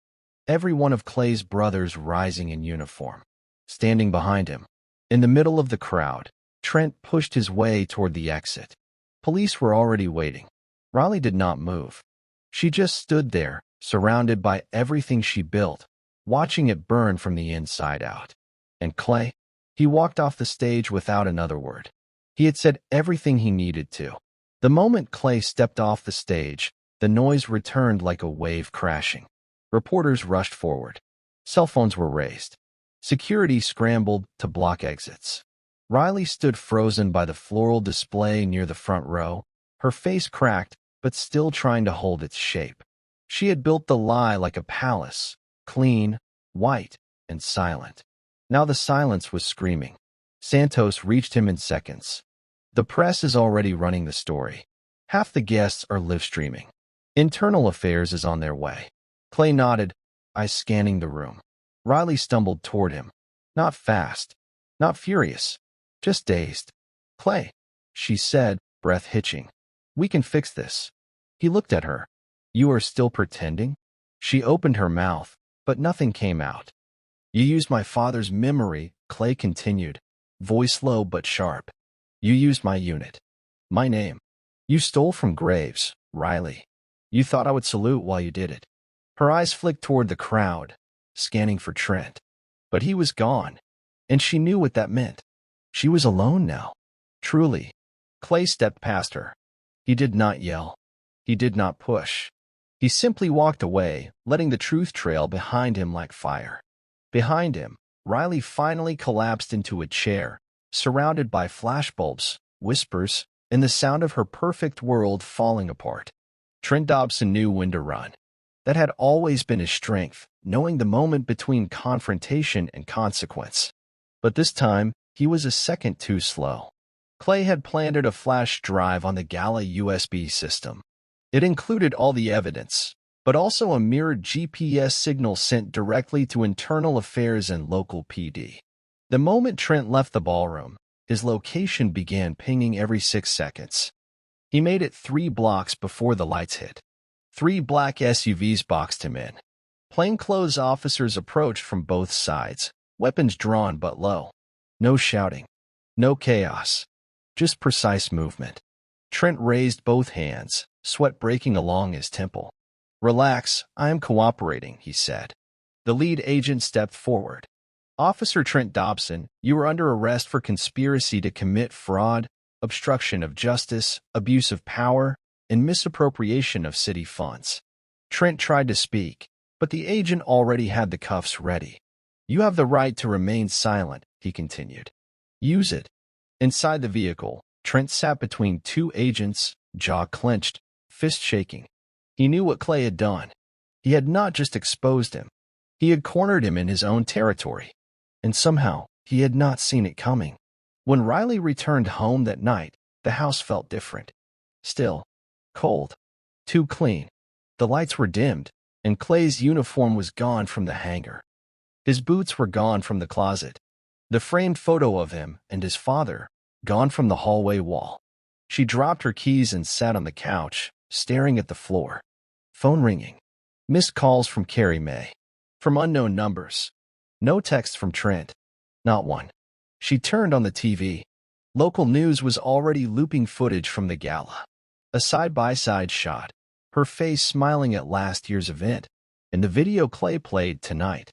every one of Clay's brothers rising in uniform. Standing behind him, in the middle of the crowd, Trent pushed his way toward the exit. Police were already waiting. Riley did not move. She just stood there, surrounded by everything she built, watching it burn from the inside out. And Clay? He walked off the stage without another word. He had said everything he needed to. The moment Clay stepped off the stage, the noise returned like a wave crashing. Reporters rushed forward. Cell phones were raised. Security scrambled to block exits. Riley stood frozen by the floral display near the front row, her face cracked, but still trying to hold its shape. She had built the lie like a palace, clean, white, and silent. Now the silence was screaming. Santos reached him in seconds. The press is already running the story. Half the guests are live streaming. Internal Affairs is on their way. Clay nodded, eyes scanning the room. Riley stumbled toward him. Not fast, not furious, just dazed. Clay, she said, breath hitching. We can fix this. He looked at her. You are still pretending? She opened her mouth, but nothing came out. You used my father's memory, Clay continued, voice low but sharp. You used my unit. My name. You stole from Graves, Riley. You thought I would salute while you did it. Her eyes flicked toward the crowd, scanning for Trent. But he was gone, and she knew what that meant. She was alone now. Truly. Clay stepped past her. He did not yell. He did not push. He simply walked away, letting the truth trail behind him like fire. Behind him, Riley finally collapsed into a chair, surrounded by flashbulbs, whispers, and the sound of her perfect world falling apart. Trent Dobson knew when to run. That had always been his strength, knowing the moment between confrontation and consequence. But this time, he was a second too slow. Clay had planted a flash drive on the Gala USB system. It included all the evidence, but also a mirrored GPS signal sent directly to Internal Affairs and local PD. The moment Trent left the ballroom, his location began pinging every 6 seconds. He made it 3 blocks before the lights hit. 3 black SUVs boxed him in. Plainclothes officers approached from both sides, weapons drawn but low. No shouting. No chaos. Just precise movement. Trent raised both hands, sweat breaking along his temple. Relax, I am cooperating, he said. The lead agent stepped forward. Officer Trent Dobson, you are under arrest for conspiracy to commit fraud, obstruction of justice, abuse of power, and misappropriation of city funds. Trent tried to speak, but the agent already had the cuffs ready. You have the right to remain silent, he continued. Use it. Inside the vehicle, Trent sat between 2 agents, jaw clenched, fist shaking. He knew what Clay had done. He had not just exposed him. He had cornered him in his own territory. And somehow, he had not seen it coming. When Riley returned home that night, the house felt different. Still, cold, too clean. The lights were dimmed, and Clay's uniform was gone from the hanger. His boots were gone from the closet. The framed photo of him and his father, gone from the hallway wall. She dropped her keys and sat on the couch, staring at the floor. Phone ringing. Missed calls from Carrie Mae. From unknown numbers. No text from Trent. Not one. She turned on the TV. Local news was already looping footage from the gala. A side-by-side shot, her face smiling at last year's event, and the video Clay played tonight.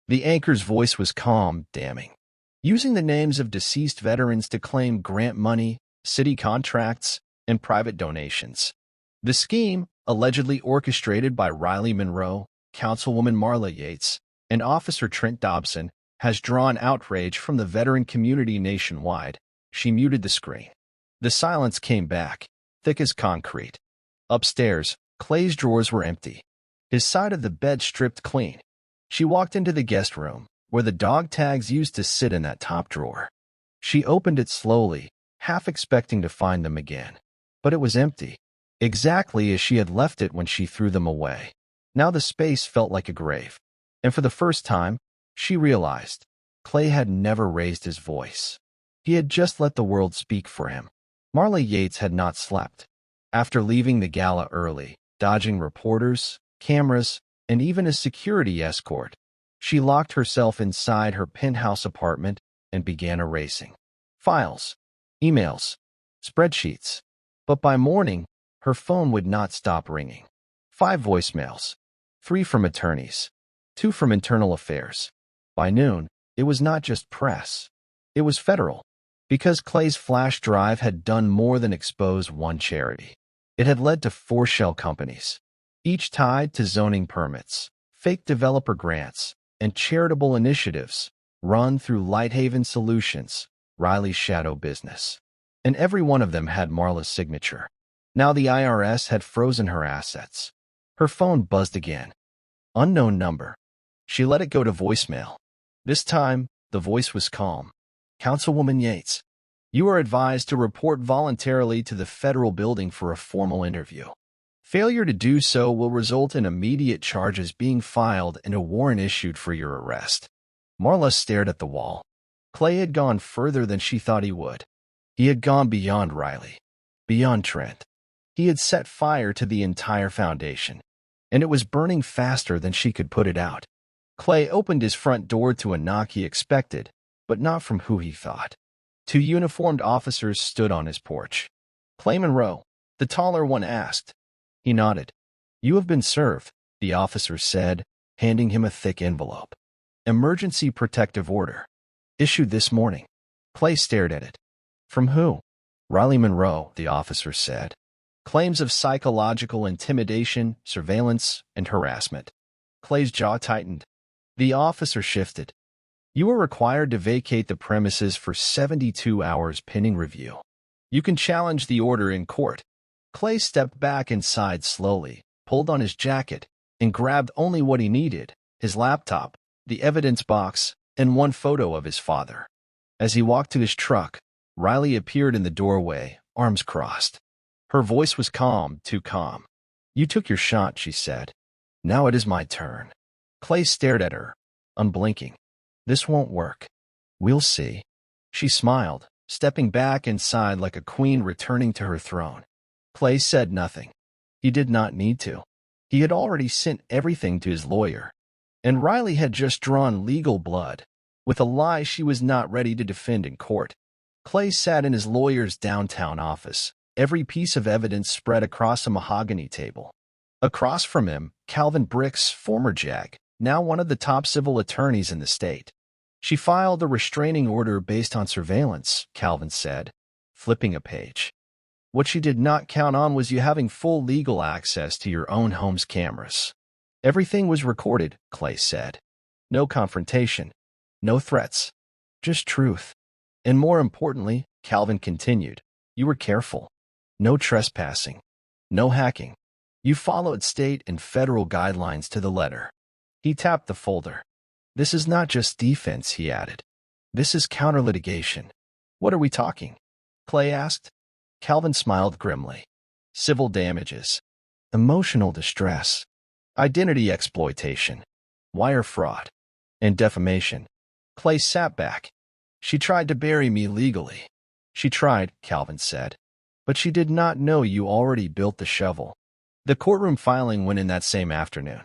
The anchor's voice was calm, damning, using the names of deceased veterans to claim grant money, city contracts, and private donations. The scheme, allegedly orchestrated by Riley Monroe, Councilwoman Marla Yates, and Officer Trent Dobson, has drawn outrage from the veteran community nationwide. She muted the screen. The silence came back, thick as concrete. Upstairs, Clay's drawers were empty, his side of the bed stripped clean. She walked into the guest room, where the dog tags used to sit in that top drawer. She opened it slowly, half expecting to find them again. But it was empty, exactly as she had left it when she threw them away. Now the space felt like a grave. And for the first time, she realized Clay had never raised his voice. He had just let the world speak for him. Marla Yates had not slept. After leaving the gala early, dodging reporters, cameras, and even a security escort, she locked herself inside her penthouse apartment and began erasing files, emails, spreadsheets. But by morning, her phone would not stop ringing. 5 voicemails, 3 from attorneys, 2 from internal affairs. By noon, it was not just press. It was federal. Because Clay's flash drive had done more than expose one charity. It had led to 4 shell companies, each tied to zoning permits, fake developer grants, and charitable initiatives run through Lighthaven Solutions, Riley's shadow business. And every one of them had Marla's signature. Now the IRS had frozen her assets. Her phone buzzed again. Unknown number. She let it go to voicemail. This time, the voice was calm. Councilwoman Yates, you are advised to report voluntarily to the federal building for a formal interview. Failure to do so will result in immediate charges being filed and a warrant issued for your arrest. Marla stared at the wall. Clay had gone further than she thought he would. He had gone beyond Riley, beyond Trent. He had set fire to the entire foundation, and it was burning faster than she could put it out. Clay opened his front door to a knock he expected, but not from who he thought. 2 uniformed officers stood on his porch. Clay Monroe, the taller one, asked. He nodded. You have been served, the officer said, handing him a thick envelope. Emergency protective order. Issued this morning. Clay stared at it. From who? Riley Monroe, the officer said. Claims of psychological intimidation, surveillance, and harassment. Clay's jaw tightened. The officer shifted. You are required to vacate the premises for 72 hours pending review. You can challenge the order in court. Clay stepped back inside slowly, pulled on his jacket, and grabbed only what he needed, his laptop, the evidence box, and 1 photo of his father. As he walked to his truck, Riley appeared in the doorway, arms crossed. Her voice was calm, too calm. You took your shot, she said. Now it is my turn. Clay stared at her, unblinking. This won't work. We'll see. She smiled, stepping back inside like a queen returning to her throne. Clay said nothing. He did not need to. He had already sent everything to his lawyer. And Riley had just drawn legal blood, with a lie she was not ready to defend in court. Clay sat in his lawyer's downtown office, every piece of evidence spread across a mahogany table. Across from him, Calvin Brick's former JAG, now one of the top civil attorneys in the state. She filed a restraining order based on surveillance, Calvin said, flipping a page. What she did not count on was you having full legal access to your own home's cameras. Everything was recorded, Clay said. No confrontation, no threats, just truth. And more importantly, Calvin continued, you were careful. No trespassing, no hacking. You followed state and federal guidelines to the letter. He tapped the folder. This is not just defense, he added. This is counter-litigation. What are we talking? Clay asked. Calvin smiled grimly. Civil damages, emotional distress, identity exploitation, wire fraud, and defamation. Clay sat back. She tried to bury me legally. She tried, Calvin said. But she did not know you already built the shovel. The courtroom filing went in that same afternoon.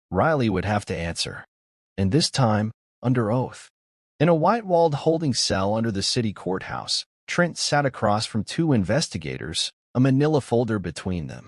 Riley would have to answer. And this time, under oath. In a white-walled holding cell under the city courthouse, Trent sat across from two investigators, a manila folder between them.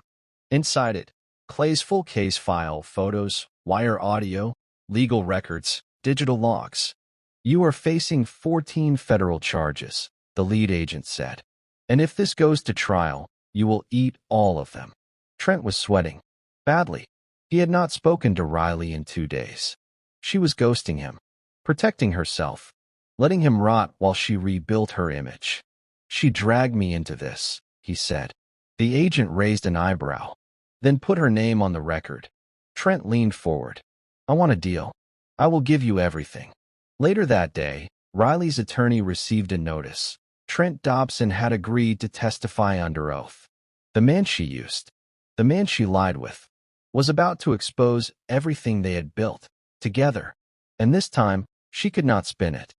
Inside it, Clay's full case file, photos, wire audio, legal records, digital logs. "You are facing 14 federal charges," the lead agent said. "And if this goes to trial, you will eat all of them." Trent was sweating. Badly. He had not spoken to Riley in 2 days. She was ghosting him, protecting herself, letting him rot while she rebuilt her image. "She dragged me into this," he said. The agent raised an eyebrow, then put her name on the record. Trent leaned forward. "I want a deal. I will give you everything." Later that day, Riley's attorney received a notice. Trent Dobson had agreed to testify under oath. The man she used, the man she lied with, was about to expose everything they had built together, and this time she could not spin it.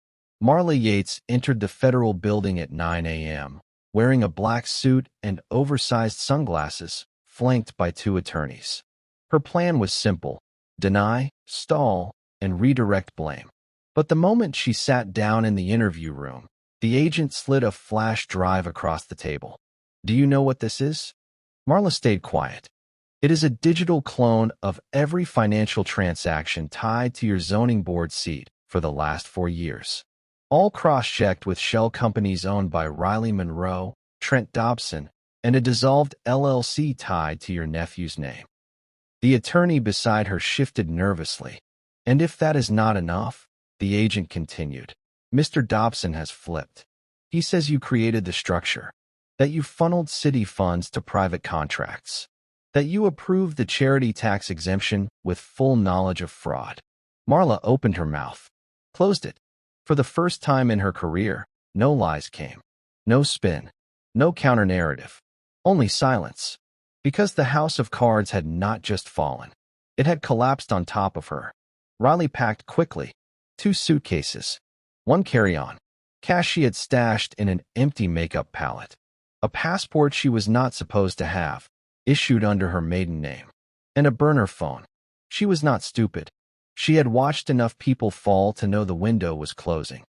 Marla Yates entered the federal building at 9 a.m., wearing a black suit and oversized sunglasses, flanked by 2 attorneys. Her plan was simple: deny, stall, and redirect blame. But the moment she sat down in the interview room, the agent slid a flash drive across the table. "Do you know what this is?" Marla stayed quiet. "It is a digital clone of every financial transaction tied to your zoning board seat for the last 4 years. All cross-checked with shell companies owned by Riley Monroe, Trent Dobson, and a dissolved LLC tied to your nephew's name." The attorney beside her shifted nervously. "And if that is not enough," the agent continued, "Mr. Dobson has flipped. He says you created the structure, that you funneled city funds to private contracts, that you approved the charity tax exemption with full knowledge of fraud." Marla opened her mouth, closed it. For the first time in her career, no lies came. No spin. No counter-narrative. Only silence. Because the house of cards had not just fallen. It had collapsed on top of her. Riley packed quickly. 2 suitcases. 1 carry-on. Cash she had stashed in an empty makeup palette. A passport she was not supposed to have, issued under her maiden name. And a burner phone. She was not stupid. She had watched enough people fall to know the window was closing.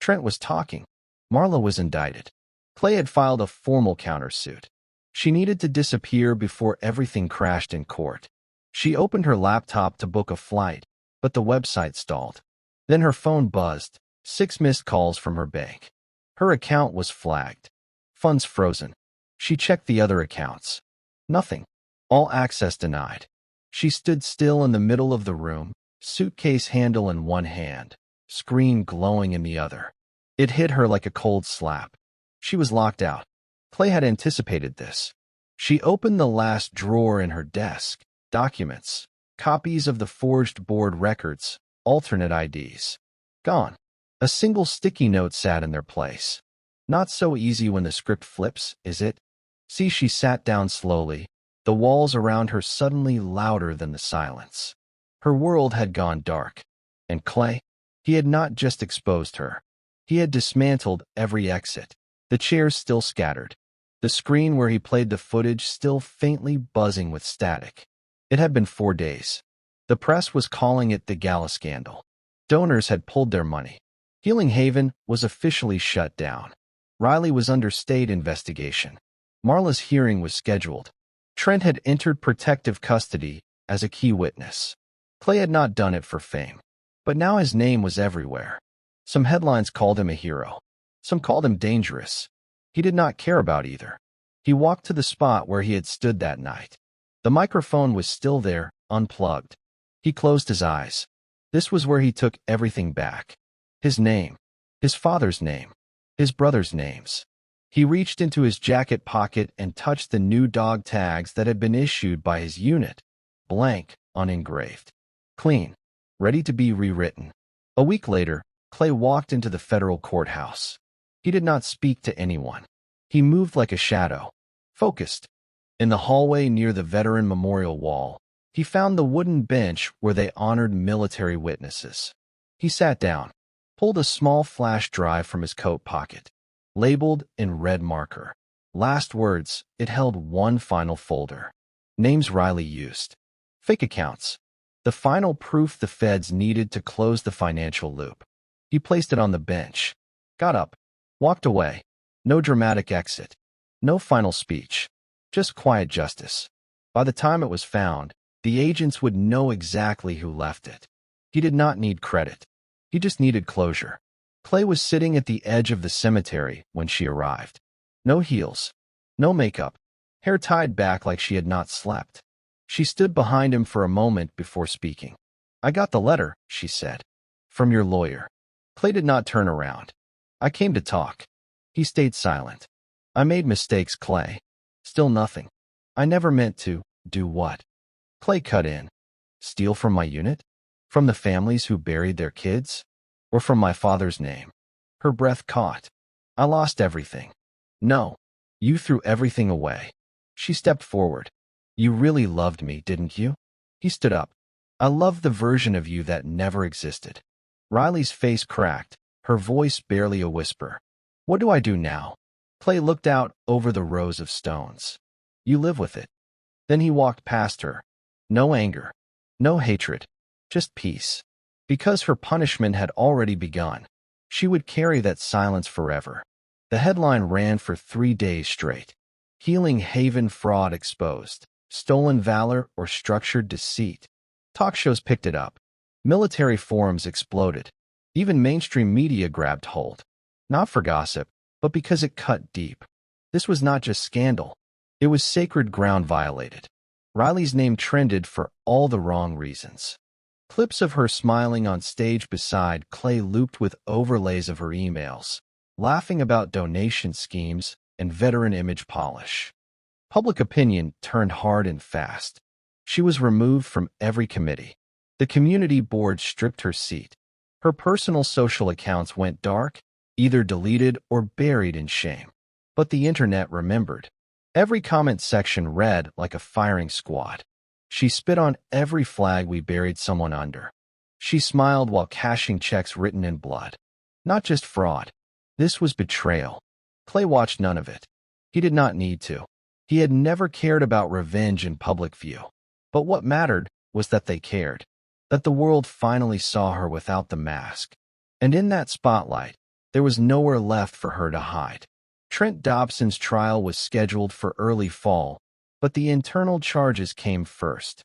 Trent was talking. Marla was indicted. Clay had filed a formal countersuit. She needed to disappear before everything crashed in court. She opened her laptop to book a flight, but the website stalled. Then her phone buzzed, 6 missed calls from her bank. Her account was flagged. Funds frozen. She checked the other accounts. Nothing. All access denied. She stood still in the middle of the room, suitcase handle in one hand, screen glowing in the other. It hit her like a cold slap. She was locked out. Clay had anticipated this. She opened the last drawer in her desk. Documents. Copies of the forged board records. Alternate IDs. Gone. A single sticky note sat in their place. "Not so easy when the script flips, is it?" See, she sat down slowly, the walls around her suddenly louder than the silence. Her world had gone dark. And Clay? He had not just exposed her. He had dismantled every exit. The chairs still scattered. The screen where he played the footage still faintly buzzing with static. It had been 4 days. The press was calling it the Gala scandal. Donors had pulled their money. Healing Haven was officially shut down. Riley was under state investigation. Marla's hearing was scheduled. Trent had entered protective custody as a key witness. Clay had not done it for fame, but now his name was everywhere. Some headlines called him a hero. Some called him dangerous. He did not care about either. He walked to the spot where he had stood that night. The microphone was still there, unplugged. He closed his eyes. This was where he took everything back. His name. His father's name. His brother's names. He reached into his jacket pocket and touched the new dog tags that had been issued by his unit. Blank, unengraved. Clean. Ready to be rewritten. A week later, Clay walked into the federal courthouse. He did not speak to anyone. He moved like a shadow. Focused. In the hallway near the Veteran Memorial Wall, he found the wooden bench where they honored military witnesses. He sat down, pulled a small flash drive from his coat pocket. Labeled in red marker. Last words, it held one final folder. Names Riley used. Fake accounts. The final proof the feds needed to close the financial loop. He placed it on the bench. Got up. Walked away. No dramatic exit. No final speech. Just quiet justice. By the time it was found, the agents would know exactly who left it. He did not need credit. He just needed closure. Clay was sitting at the edge of the cemetery when she arrived. No heels. No makeup. Hair tied back like she had not slept. She stood behind him for a moment before speaking. "I got the letter," she said. "From your lawyer." Clay did not turn around. "I came to talk." He stayed silent. "I made mistakes, Clay." Still nothing. "I never meant to." "Do what?" Clay cut in. "Steal from my unit? From the families who buried their kids? Or from my father's name?" Her breath caught. "I lost everything." "No. You threw everything away." She stepped forward. "You really loved me, didn't you?" He stood up. "I loved the version of you that never existed." Riley's face cracked, her voice barely a whisper. "What do I do now?" Clay looked out over the rows of stones. "You live with it." Then he walked past her. No anger. No hatred. Just peace. Because her punishment had already begun. She would carry that silence forever. The headline ran for 3 days straight. Healing Haven fraud exposed. Stolen valor or structured deceit. Talk shows picked it up. Military forums exploded. Even mainstream media grabbed hold. Not for gossip, but because it cut deep. This was not just scandal. It was sacred ground violated. Riley's name trended for all the wrong reasons. Clips of her smiling on stage beside Clay looped with overlays of her emails, laughing about donation schemes and veteran image polish. Public opinion turned hard and fast. She was removed from every committee. The community board stripped her seat. Her personal social accounts went dark, either deleted or buried in shame. But the internet remembered. Every comment section read like a firing squad. She spit on every flag we buried someone under. She smiled while cashing checks written in blood. Not just fraud. This was betrayal. Clay watched none of it. He did not need to. He had never cared about revenge in public view. But what mattered was that they cared. That the world finally saw her without the mask. And in that spotlight, there was nowhere left for her to hide. Trent Dobson's trial was scheduled for early fall, but the internal charges came first.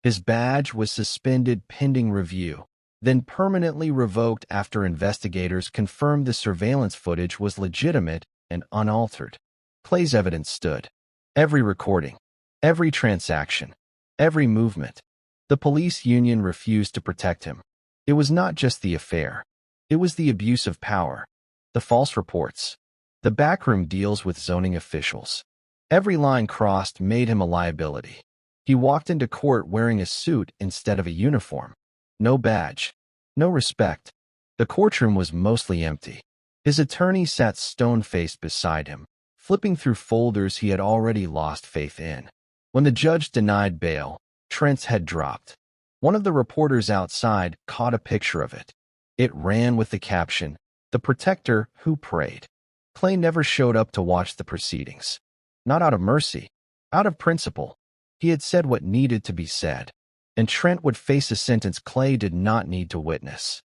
His badge was suspended pending review, then permanently revoked after investigators confirmed the surveillance footage was legitimate and unaltered. Clay's evidence stood. Every recording, every transaction, every movement. The police union refused to protect him. It was not just the affair. It was the abuse of power, the false reports, the backroom deals with zoning officials. Every line crossed made him a liability. He walked into court wearing a suit instead of a uniform. No badge. No respect. The courtroom was mostly empty. His attorney sat stone-faced beside him, flipping through folders he had already lost faith in. When the judge denied bail, Trent's head dropped. One of the reporters outside caught a picture of it. It ran with the caption, "The Protector Who Prayed." Clay never showed up to watch the proceedings. Not out of mercy, out of principle. He had said what needed to be said, and Trent would face a sentence Clay did not need to witness.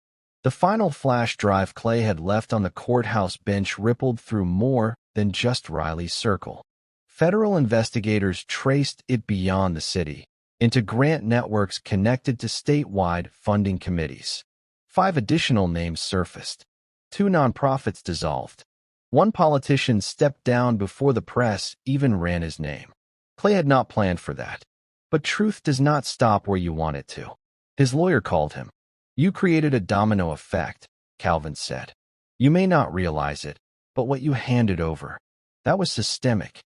The final flash drive Clay had left on the courthouse bench rippled through more than just Riley's circle. Federal investigators traced it beyond the city, into grant networks connected to statewide funding committees. 5 additional names surfaced. 2 nonprofits dissolved. 1 politician stepped down before the press even ran his name. Clay had not planned for that. But truth does not stop where you want it to. His lawyer called him. "You created a domino effect," Calvin said. "You may not realize it, but what you handed over, that was systemic."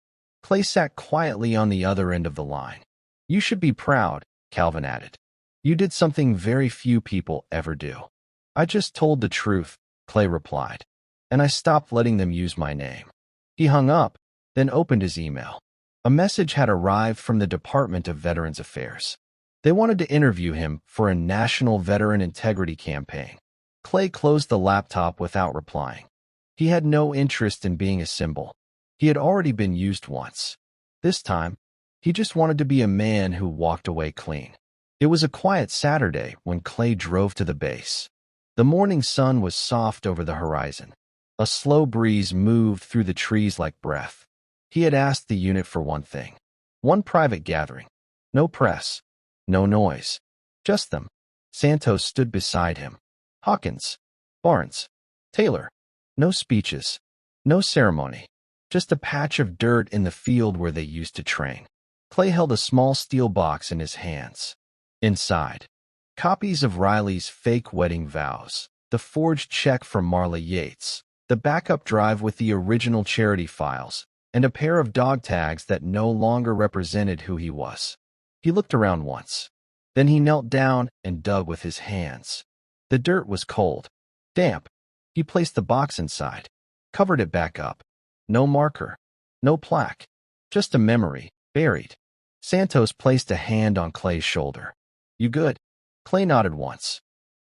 Clay sat quietly on the other end of the line. "You should be proud," Calvin added. "You did something very few people ever do." "I just told the truth," Clay replied, "and I stopped letting them use my name." He hung up, then opened his email. A message had arrived from the Department of Veterans Affairs. They wanted to interview him for a national veteran integrity campaign. Clay closed the laptop without replying. He had no interest in being a symbol. He had already been used once. This time, he just wanted to be a man who walked away clean. It was a quiet Saturday when Clay drove to the base. The morning sun was soft over the horizon. A slow breeze moved through the trees like breath. He had asked the unit for one thing. One private gathering. No press. No noise. Just them. Santos stood beside him. Hawkins. Barnes. Taylor. No speeches. No ceremony. Just a patch of dirt in the field where they used to train. Clay held a small steel box in his hands. Inside, copies of Riley's fake wedding vows, the forged check from Marla Yates, the backup drive with the original charity files, and a pair of dog tags that no longer represented who he was. He looked around once. Then he knelt down and dug with his hands. The dirt was cold, damp. He placed the box inside, covered it back up. No marker, no plaque, just a memory, buried. Santos placed a hand on Clay's shoulder. You good? Clay nodded once.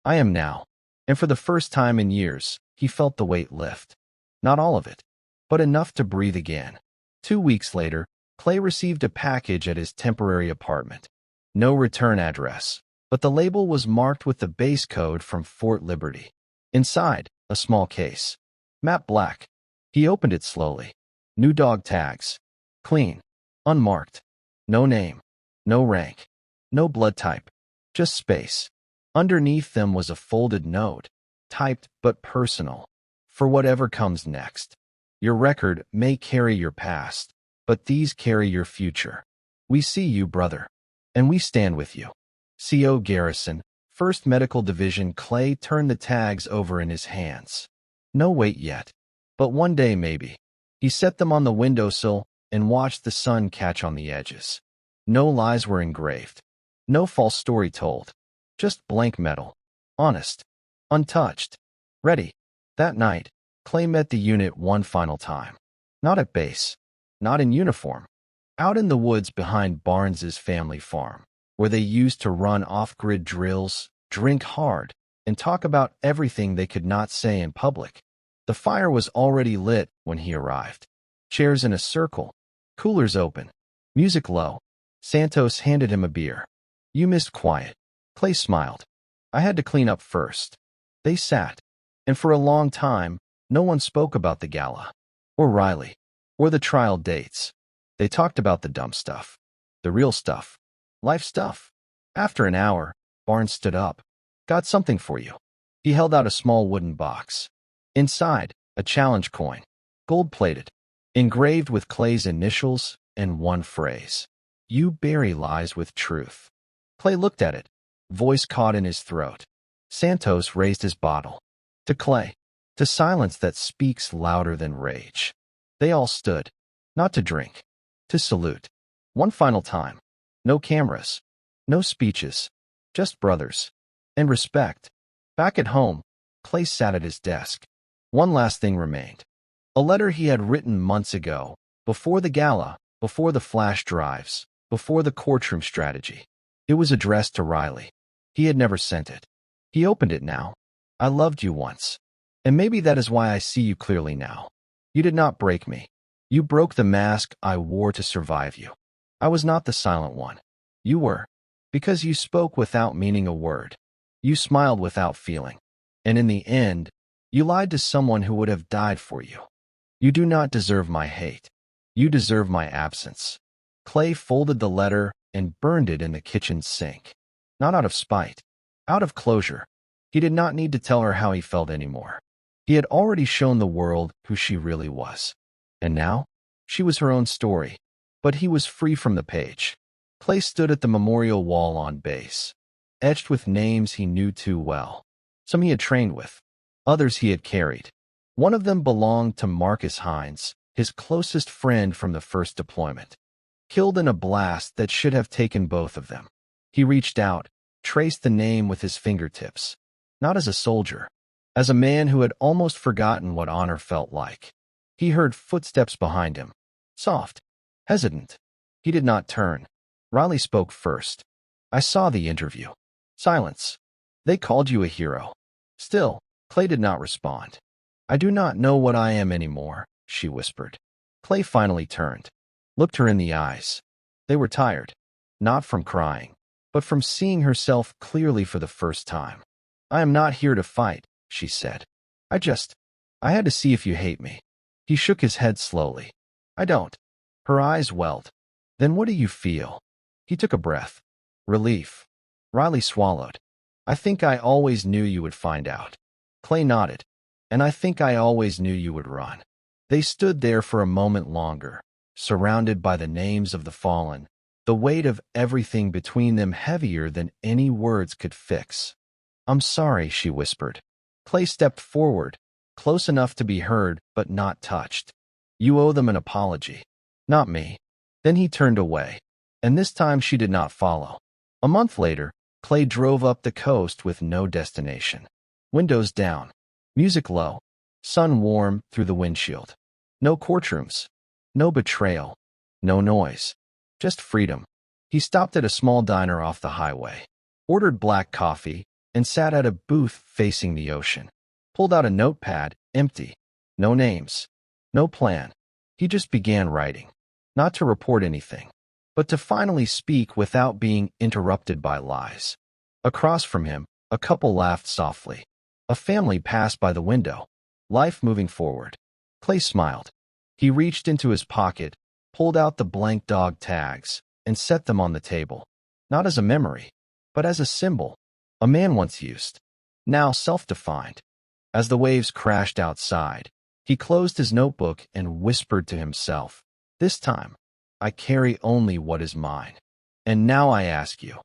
I am now. And for the first time in years, he felt the weight lift. Not all of it, but enough to breathe again. 2 weeks later, Clay received a package at his temporary apartment. No return address, but the label was marked with the base code from Fort Liberty. Inside, a small case. Matte black. He opened it slowly. New dog tags. Clean. Unmarked. No name. No rank. No blood type. Just space. Underneath them was a folded note. Typed but personal. For whatever comes next. Your record may carry your past, but these carry your future. We see you, brother. And we stand with you. CO Garrison, 1st Medical Division. Clay turned the tags over in his hands. No wait yet. But one day maybe. He set them on the windowsill and watched the sun catch on the edges. No lies were engraved. No false story told. Just blank metal. Honest. Untouched. Ready. That night, Clay met the unit one final time. Not at base. Not in uniform. Out in the woods behind Barnes's family farm, where they used to run off-grid drills, drink hard, and talk about everything they could not say in public. The fire was already lit when he arrived. Chairs in a circle, coolers open, music low. Santos handed him a beer. You missed quiet. Clay smiled. I had to clean up first. They sat, and for a long time, no one spoke about the gala, or Riley, or the trial dates. They talked about the dumb stuff, the real stuff, life stuff. After an hour, Barnes stood up. Got something for you. He held out a small wooden box. Inside, a challenge coin, gold-plated, engraved with Clay's initials and one phrase. You bury lies with truth. Clay looked at it, voice caught in his throat. Santos raised his bottle. To Clay, to silence that speaks louder than rage. They all stood, not to drink, to salute. One final time. No cameras, no speeches, just brothers. And respect. Back at home, Clay sat at his desk. One last thing remained. A letter he had written months ago, before the gala, before the flash drives, before the courtroom strategy. It was addressed to Riley. He had never sent it. He opened it now. I loved you once. And maybe that is why I see you clearly now. You did not break me. You broke the mask I wore to survive you. I was not the silent one. You were. Because you spoke without meaning a word. You smiled without feeling. And in the end, you lied to someone who would have died for you. You do not deserve my hate. You deserve my absence. Clay folded the letter and burned it in the kitchen sink. Not out of spite. Out of closure. He did not need to tell her how he felt anymore. He had already shown the world who she really was. And now, she was her own story. But he was free from the page. Clay stood at the memorial wall on base, etched with names he knew too well. Some he had trained with, others he had carried. One of them belonged to Marcus Hines, his closest friend from the first deployment. Killed in a blast that should have taken both of them. He reached out, traced the name with his fingertips. Not as a soldier, as a man who had almost forgotten what honor felt like. He heard footsteps behind him. Soft, hesitant. He did not turn. Riley spoke first. I saw the interview. Silence. They called you a hero. Still, Clay did not respond. I do not know what I am anymore, she whispered. Clay finally turned, looked her in the eyes. They were tired, not from crying, but from seeing herself clearly for the first time. I am not here to fight, she said. I just I had to see if you hate me. He shook his head slowly. I don't. Her eyes welled. Then what do you feel? He took a breath. Relief. Riley swallowed. I think I always knew you would find out. Clay nodded. And I think I always knew you would run. They stood there for a moment longer, surrounded by the names of the fallen, the weight of everything between them heavier than any words could fix. I'm sorry, she whispered. Clay stepped forward, close enough to be heard but not touched. You owe them an apology. Not me. Then he turned away, and this time she did not follow. A month later, Clay drove up the coast with no destination. Windows down, music low, sun warm through the windshield. No courtrooms, no betrayal, no noise, just freedom. He stopped at a small diner off the highway, ordered black coffee, and sat at a booth facing the ocean. Pulled out a notepad, empty. No names, no plan. He just began writing, not to report anything, but to finally speak without being interrupted by lies. Across from him, a couple laughed softly. A family passed by the window, life moving forward. Clay smiled. He reached into his pocket, pulled out the blank dog tags, and set them on the table, not as a memory, but as a symbol, a man once used, now self-defined. As the waves crashed outside, he closed his notebook and whispered to himself, this time, I carry only what is mine. And now I ask you,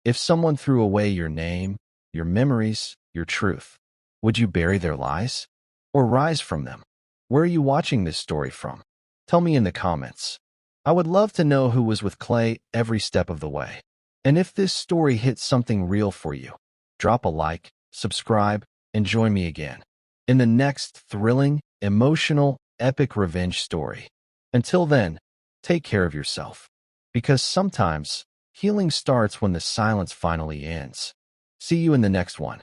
if someone threw away your name, your memories, your truth, would you bury their lies? Or rise from them? Where are you watching this story from? Tell me in the comments. I would love to know who was with Clay every step of the way. And if this story hit something real for you, drop a like, subscribe, and join me again in the next thrilling, emotional, epic revenge story. Until then, take care of yourself. Because sometimes, healing starts when the silence finally ends. See you in the next one.